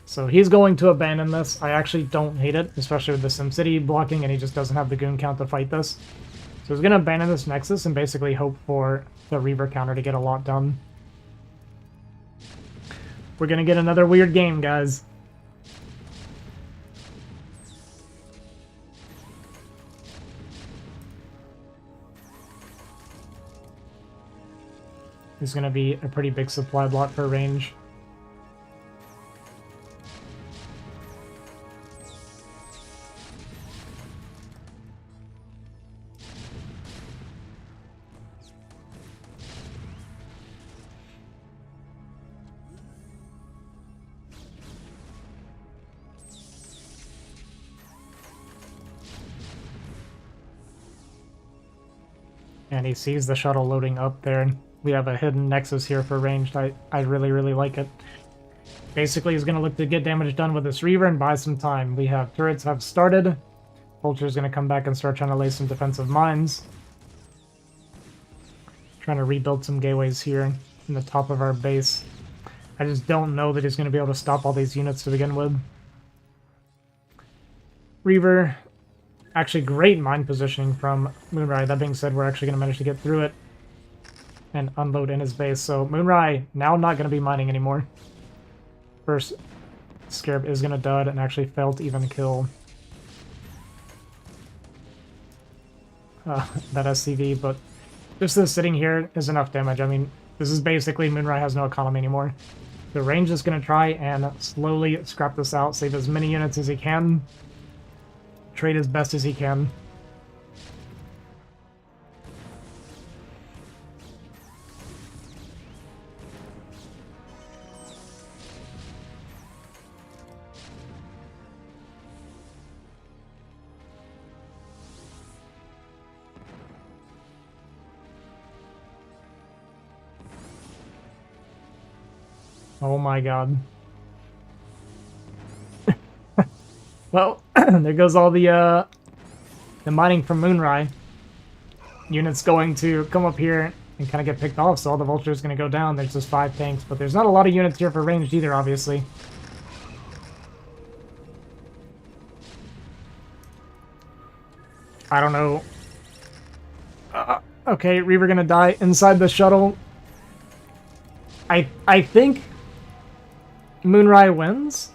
So he's going to abandon this. I actually don't hate it, especially with the SimCity blocking, and he just doesn't have the goon count to fight this. So he's going to abandon this Nexus and basically hope for the Reaver counter to get a lot done. We're going to get another weird game, guys. There's going to be a pretty big supply block for range. And he sees the shuttle loading up there. We have a hidden Nexus here for ranged. I really, really like it. Basically, he's going to look to get damage done with this Reaver and buy some time. We have turrets have started. Vulture's going to come back and start trying to lay some defensive mines. Trying to rebuild some gateways here in the top of our base. I just don't know that he's going to be able to stop all these units to begin with. Reaver, actually great mine positioning from Moonrai. That being said, we're actually going to manage to get through it and unload in his base. So Moonrai now not going to be mining anymore. First Scarab is going to dud and actually fail to even kill that SCV, but just this sitting here is enough damage. I mean, this is basically Moonrai has no economy anymore. The range is going to try and slowly scrap this out, save as many units as he can, trade as best as he can. Oh my god. Well, there goes all the mining from Moonrai. Units going to come up here and kind of get picked off, so all the Vulture's going to go down. There's just 5 tanks, but there's not a lot of units here for ranged either, obviously. I don't know. Okay, Reaver going to die inside the shuttle. I think Moonrai wins.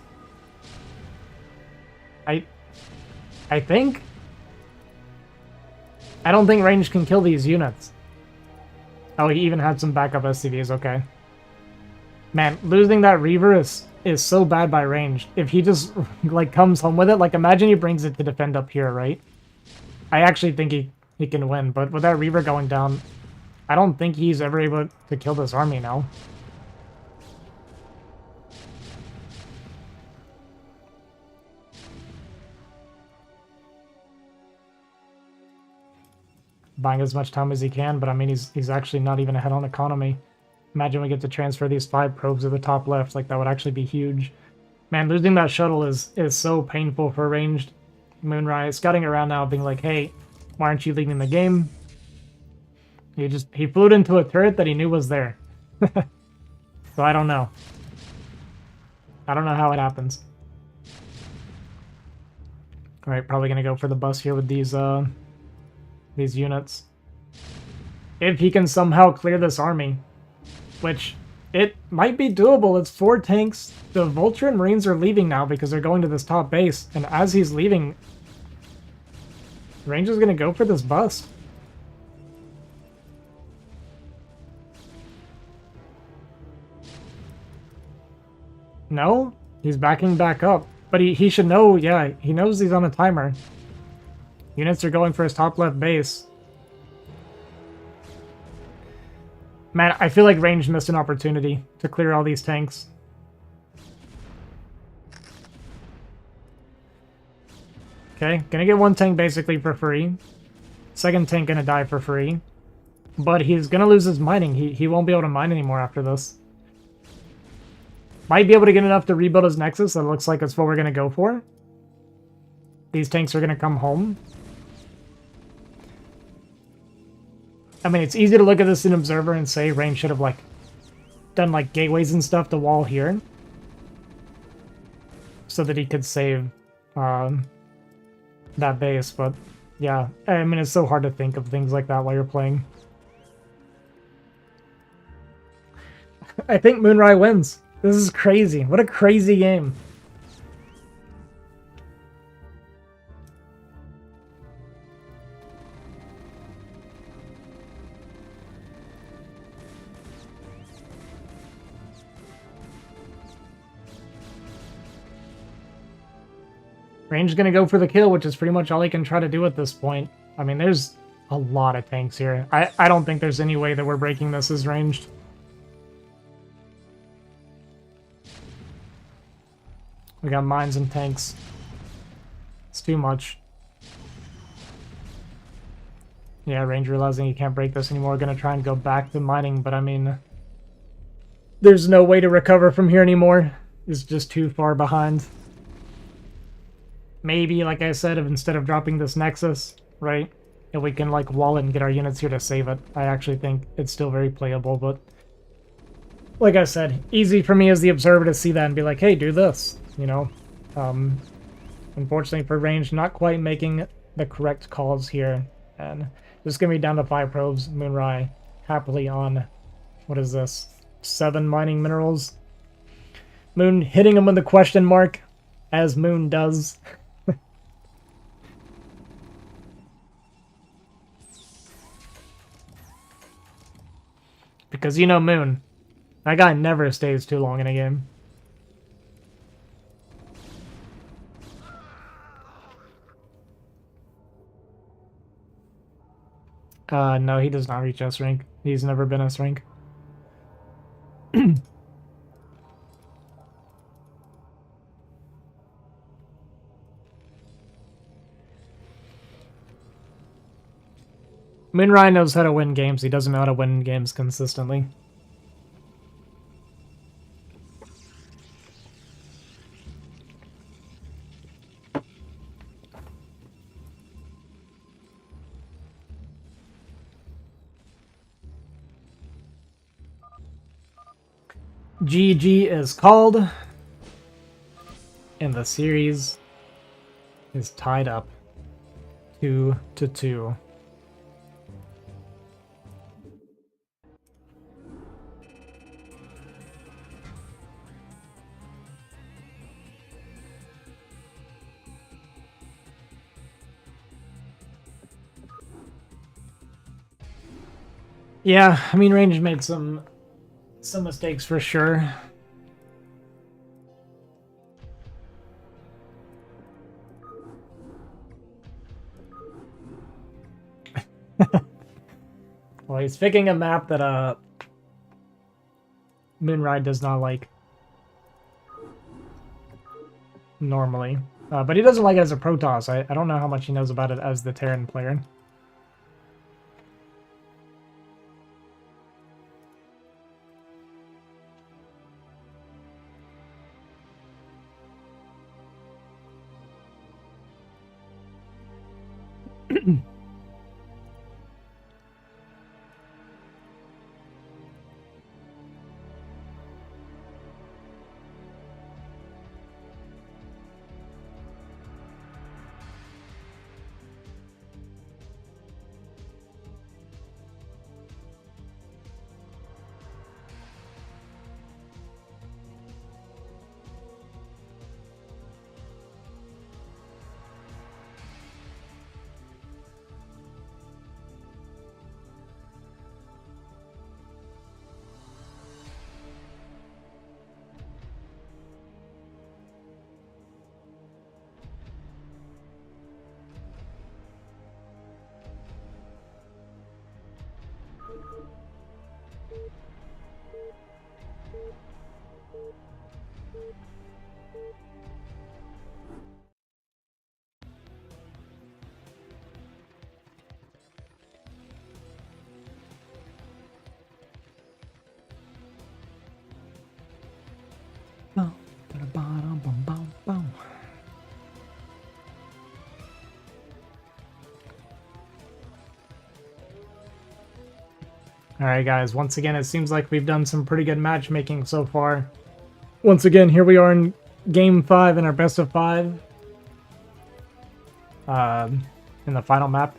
I think. I don't think range can kill these units. Oh, he even had some backup SCVs, okay. Man, losing that Reaver is so bad by range. If he just, like, comes home with it, like, imagine he brings it to defend up here, right? I actually think he can win, but with that Reaver going down, I don't think he's ever able to kill this army now. Buying as much time as he can, but I mean, he's actually not even ahead on economy. Imagine we get to transfer these 5 probes to the top left, like that would actually be huge. Man, losing that shuttle is so painful for ranged. Moonrai scouting around now, being like, hey, why aren't you leaving the game? He flew into a turret that he knew was there. So I don't know. I don't know how it happens. Alright, probably gonna go for the bus here with these units. If he can somehow clear this army, which it might be doable. It's 4 tanks. The Vulture and Marines are leaving now because they're going to this top base, and as he's leaving, Range is going to go for this bust. No? He's backing back up. But he should know, yeah, he knows he's on a timer. Units are going for his top left base. Man, I feel like Range missed an opportunity to clear all these tanks. Okay, gonna get one tank basically for free. Second tank gonna die for free. But he's gonna lose his mining. He won't be able to mine anymore after this. Might be able to get enough to rebuild his Nexus. That looks like that's what we're gonna go for. These tanks are gonna come home. I mean, it's easy to look at this in Observer and say Range should have, like, done, like, gateways and stuff to wall here. So that he could save that base, but yeah. I mean, it's so hard to think of things like that while you're playing. I think Moonrai wins. This is crazy. What a crazy game. Range is going to go for the kill, which is pretty much all he can try to do at this point. I mean, there's a lot of tanks here. I don't think there's any way that we're breaking this as ranged. We got mines and tanks. It's too much. Yeah, Range realizing he can't break this anymore. Gonna try and go back to mining, but I mean, there's no way to recover from here anymore. It's just too far behind. Maybe, like I said, if instead of dropping this Nexus, right, if we can, like, wall it and get our units here to save it, I actually think it's still very playable, but like I said, easy for me as the observer to see that and be like, hey, do this, you know? Unfortunately for Range, not quite making the correct calls here, and this is going to be down to 5 probes. Moonrai happily on, what is this, 7 mining minerals. Moon hitting him with the question mark, as Moon does. Because you know Moon. That guy never stays too long in a game. No, he does not reach S rank. He's never been S rank. Moonrai knows how to win games. He doesn't know how to win games consistently. GG is called, and the series is tied up 2-2. Yeah, I mean, Range made some mistakes for sure. Well, he's picking a map that Moonrai does not like normally. But he doesn't like it as a Protoss. I don't know how much he knows about it as the Terran player. Alright guys, once again, it seems like we've done some pretty good matchmaking so far. Once again, here we are in Game 5 in our best of 5. In the final map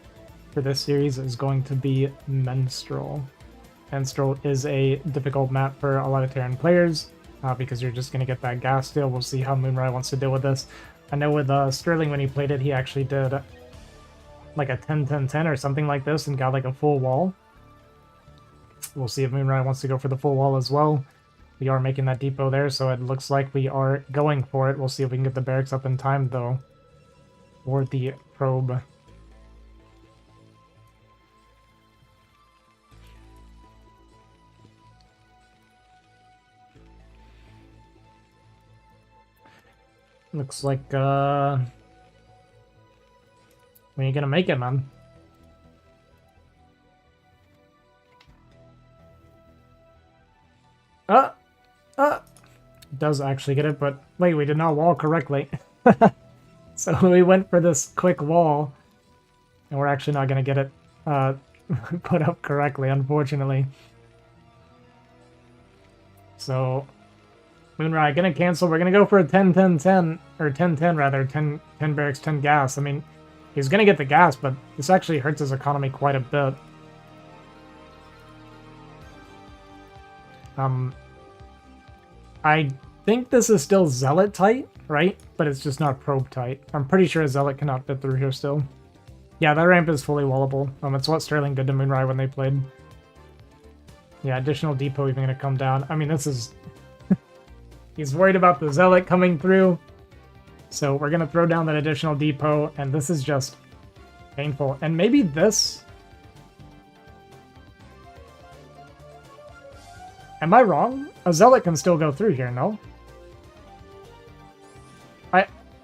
for this series is going to be Menstrual. Menstrual is a difficult map for a lot of Terran players, because you're just going to get that gas steal. We'll see how Moonrai wants to deal with this. I know with Sterling, when he played it, he actually did like a 10-10-10 or something like this and got like a full wall. We'll see if Moonrai wants to go for the full wall as well. We are making that depot there, so it looks like we are going for it. We'll see if we can get the barracks up in time, though, for the probe. Looks like, we ain't gonna make it, man. Does actually get it, but wait, we did not wall correctly. So we went for this quick wall, and we're actually not gonna get it put up correctly, unfortunately. So Moonrai gonna cancel. We're gonna go for a 10-10-10, or 10-10 rather, 10 barracks, 10 gas. I mean, he's gonna get the gas, but this actually hurts his economy quite a bit. I think this is still Zealot tight, right? But it's just not probe tight. I'm pretty sure a Zealot cannot fit through here still. Yeah, that ramp is fully wallable. It's what Sterling did to Moonrai when they played. Yeah, additional depot even gonna come down. I mean, this is... He's worried about the Zealot coming through. So we're gonna throw down that additional depot, and this is just painful. And maybe this... Am I wrong? A Zealot can still go through here, no?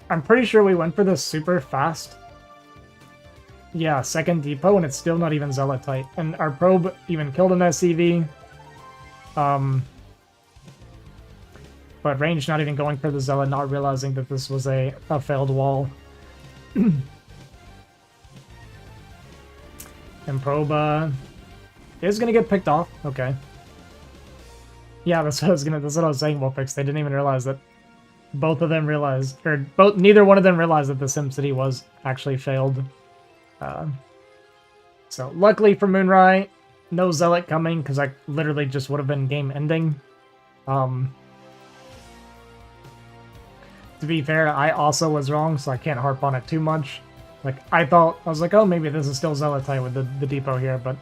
I'm pretty sure we went for this super fast. Yeah, second depot, and it's still not even Zealot tight. And our probe even killed an SCV. But Range not even going for the Zealot, not realizing that this was a failed wall. And probe is gonna get picked off. Okay. Yeah, that's what I was saying, Wolfix. They didn't even realize that both of them realized, or neither one of them realized that the SimCity was actually failed. So luckily for Moonrai, no Zealot coming, because that literally just would have been game ending. To be fair, I also was wrong, so I can't harp on it too much. Like, I was like, oh, maybe this is still Zealot tight with the depot here, but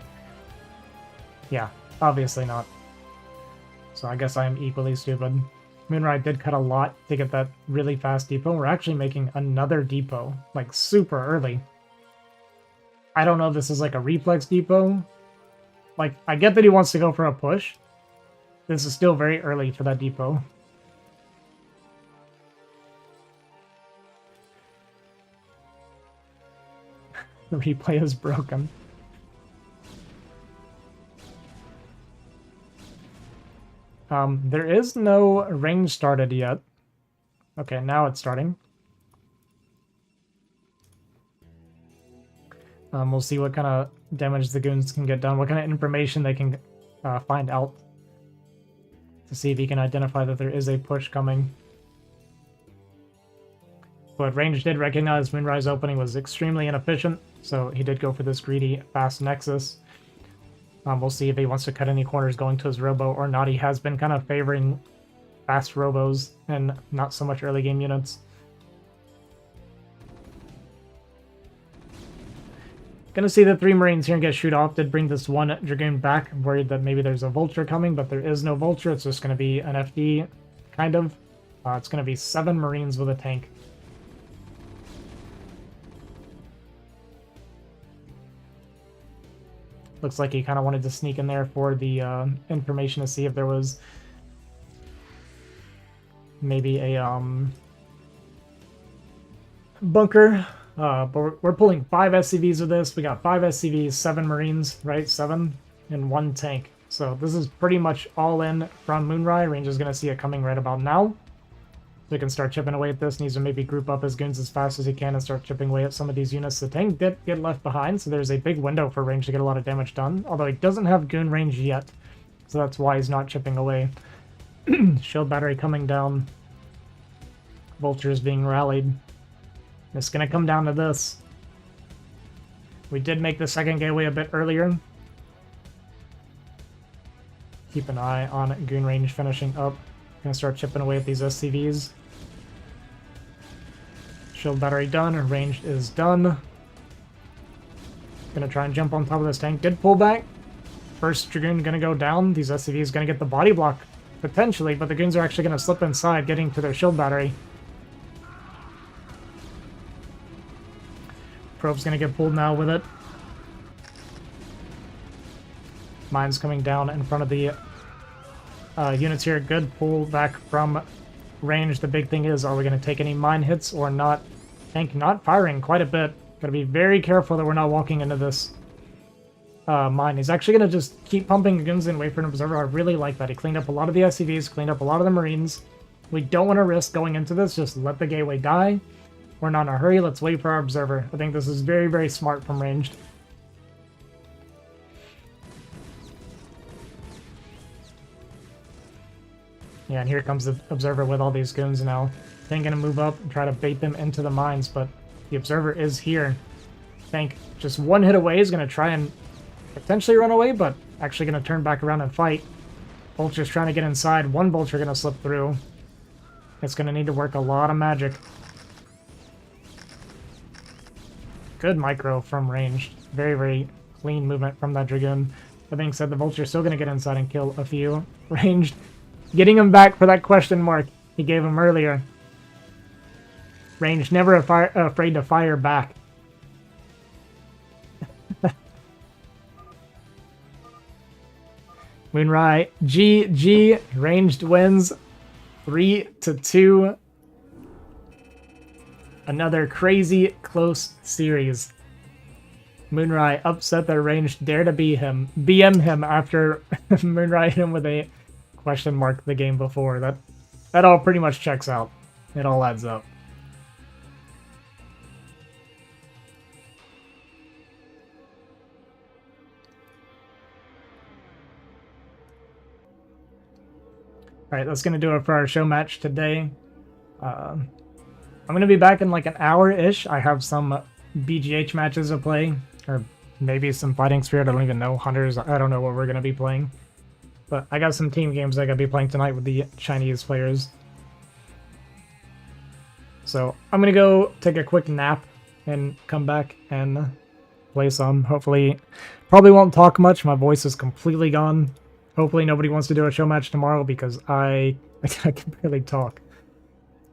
yeah, obviously not. So I guess I am equally stupid. Moonrai did cut a lot to get that really fast depot. We're actually making another depot, like, super early. I don't know if this is like a reflex depot. Like, I get that he wants to go for a push. This is still very early for that depot. The replay is broken. There is no range started yet. Okay, now it's starting. We'll see what kind of damage the goons can get done, what kind of information they can find out to see if he can identify that there is a push coming. But Range did recognize Moonrai's opening was extremely inefficient, so he did go for this greedy fast Nexus. We'll see if he wants to cut any corners going to his robo or not. He has been kind of favoring fast robos and not so much early game units. Gonna see the 3 Marines here and get shoot off. Did bring this 1 Dragoon back. I'm worried that maybe there's a Vulture coming, but there is no Vulture. It's just gonna be an FD, kind of. It's gonna be 7 Marines with a tank. Looks like he kind of wanted to sneak in there for the information to see if there was maybe a bunker. But we're pulling 5 SCVs with this. We got 5 SCVs, 7 Marines, right? 7 and 1 tank. So this is pretty much all in from Moonrai. Range is going to see it coming right about now. we can start chipping away at this. Needs to maybe group up his goons as fast as he can and start chipping away at some of these units. The tank did get left behind, so there's a big window for range to get a lot of damage done. Although he doesn't have goon range yet, so that's why he's not chipping away. Shield battery coming down. Vultures being rallied. It's going to come down to this. We did make the second gateway a bit earlier. Keep an eye on goon range finishing up. Gonna start chipping away at these SCVs. Shield battery done. Range is done. Gonna try and jump on top of this tank. Good pullback. First Dragoon gonna go down. These SCVs gonna get the body block potentially, but the goons are actually gonna slip inside, getting to their shield battery. Probe's gonna get pulled now with it. Mine's coming down in front of the units here. Good pull back from range. The big thing is, are we going to take any mine hits or not? Tank not firing quite a bit. Gotta be very careful that we're not walking into this mine. He's actually going to just keep pumping goons and wait for an observer. I really like that. He cleaned up a lot of the SCVs, cleaned up a lot of the Marines. We don't want to risk going into this. Just let the gateway die. We're not in a hurry. Let's wait for our observer. I think this is very, very smart from ranged. Yeah, and here comes the observer with all these goons now. Tank gonna move up and try to bait them into the mines, but the observer is here. Tank just one hit away is gonna try and potentially run away, but actually gonna turn back around and fight. Vulture's trying to get inside. One vulture gonna slip through. It's gonna need to work a lot of magic. Good micro from range. Very, very clean movement from that Dragoon. That being said, the vulture's still gonna get inside and kill a few. Ranged. Getting him back for that question mark he gave him earlier. Range never afraid to fire back. Moonrai, GG, ranged wins 3-2. Another crazy close series. Moonrai upset their ranged, dare to BM him after Moonrai hit him with a question mark the game before. That all pretty much checks out. It all adds up. Alright, that's going to do it for our show match today. I'm going to be back in like an hour-ish. I have some BGH matches to play, or maybe some Fighting Spirit. I don't even know. Hunters, I don't know what we're going to be playing. But I got some team games I got to be playing tonight with the Chinese players. So I'm going to go take a quick nap and come back and play some. Hopefully, probably won't talk much. My voice is completely gone. Hopefully nobody wants to do a show match tomorrow because I can barely talk.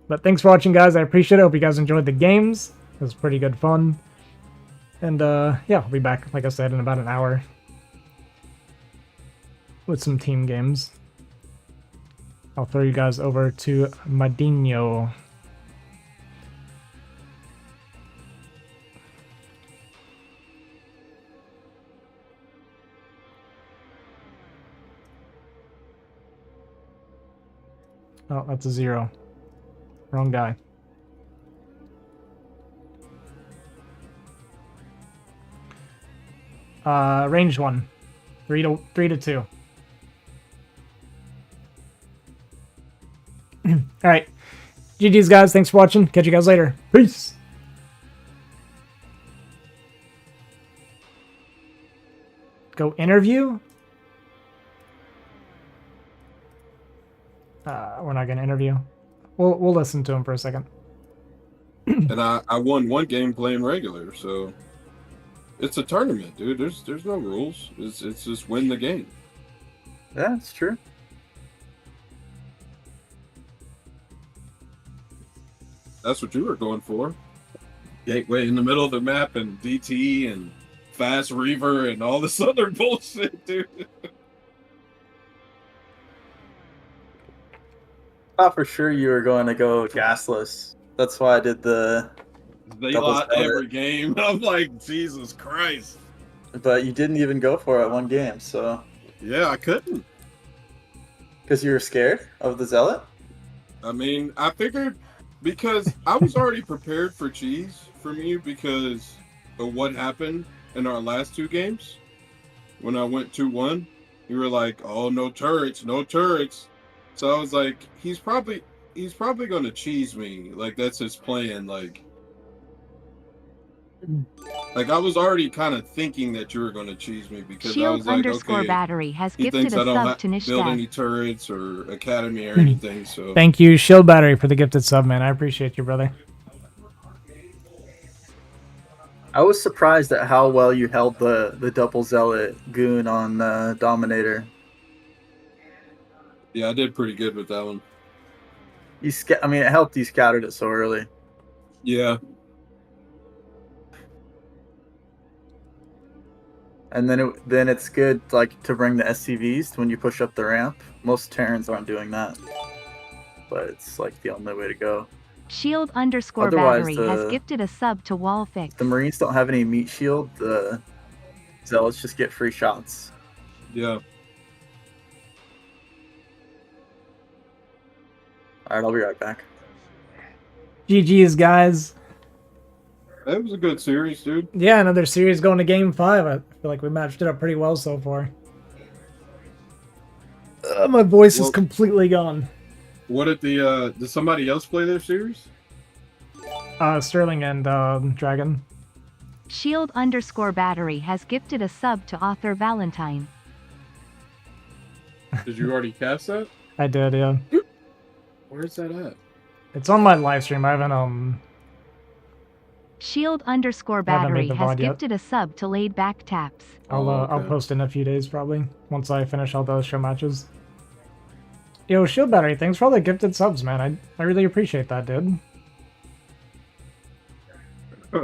But thanks for watching, guys. I appreciate it. Hope you guys enjoyed the games. It was pretty good fun. And yeah, I'll be back, like I said, in about an hour with some team games. I'll throw you guys over to Madinho. Oh, that's a 0. Wrong guy. Range 1. 3-2. Alright. GG's, guys. Thanks for watching. Catch you guys later. Peace. Go interview? We're not going to interview. We'll listen to him for a second. And I won one game playing regular, so it's a tournament, dude. There's no rules. It's just win the game. Yeah, it's true. That's what you were going for. Gateway in the middle of the map and DT and fast Reaver and all this other bullshit, dude. I thought for sure you were going to go gasless. That's why I did the They double lost starter. every game. I'm like, Jesus Christ. But you didn't even go for it one game, so... Yeah, I couldn't. Because you were scared of the Zealot? I mean, I figured because I was already prepared for cheese from you because of what happened in our last two games. When I went 2-1, you were like, "Oh, no turrets, no turrets." So I was like, he's probably going to cheese me. Like that's his plan. Like I was already kind of thinking that you were going to cheese me because I Shield was like, underscore okay, battery has he gifted thinks a I don't sub to build Nishdev. any turrets or academy or anything. So Thank you, Shield Battery, for the gifted sub, man. I appreciate you, brother. I was surprised at how well you held the double zealot goon on Dominator. yeah, I did pretty good with that one. I mean, it helped you scattered it so early. Yeah, And then it's good like to bring the SCVs when you push up the ramp. Most Terrans aren't doing that, but it's like the only way to go. Shield underscore Otherwise, battery has gifted a sub to Wallfix. if the Marines don't have any meat shield, the Zealots just get free shots. yeah. All right, I'll be right back. GG's, guys. That was a good series, dude. Yeah, another series going to game 5. I feel like we matched it up pretty well so far. My voice is completely gone. What did somebody else play their series? Sterling and Dragon. Shield underscore battery has gifted a sub to author Valentine. Did you already cast that? I did, yeah. Where's that at? It's on my live stream. I haven't Shield underscore I haven't battery made the has VOD yet. gifted a sub to laid back taps. I'll post in a few days probably once I finish all those show matches. Yo, Shield Battery, thanks for all the gifted subs, man. I really appreciate that, dude.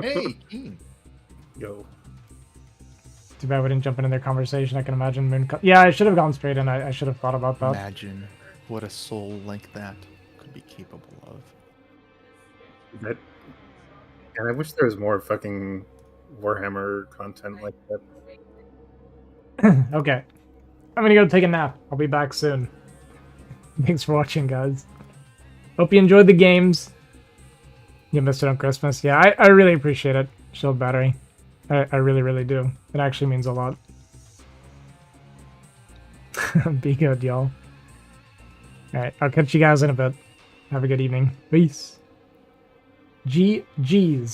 Hey, Keen. Yo. Too bad we didn't jump into their conversation. I can imagine Yeah, I should have gone straight in. I should have thought about that. Imagine what a soul like that could be capable of. That, and I wish there was more fucking Warhammer content like that. Okay. I'm gonna go take a nap. I'll be back soon. Thanks for watching, guys. Hope you enjoyed the games. You missed it on Christmas. Yeah, I really appreciate it, Shield Battery. I really, really do. It actually means a lot. Be good, y'all. Alright, I'll catch you guys in a bit. Have a good evening. Peace. GG's.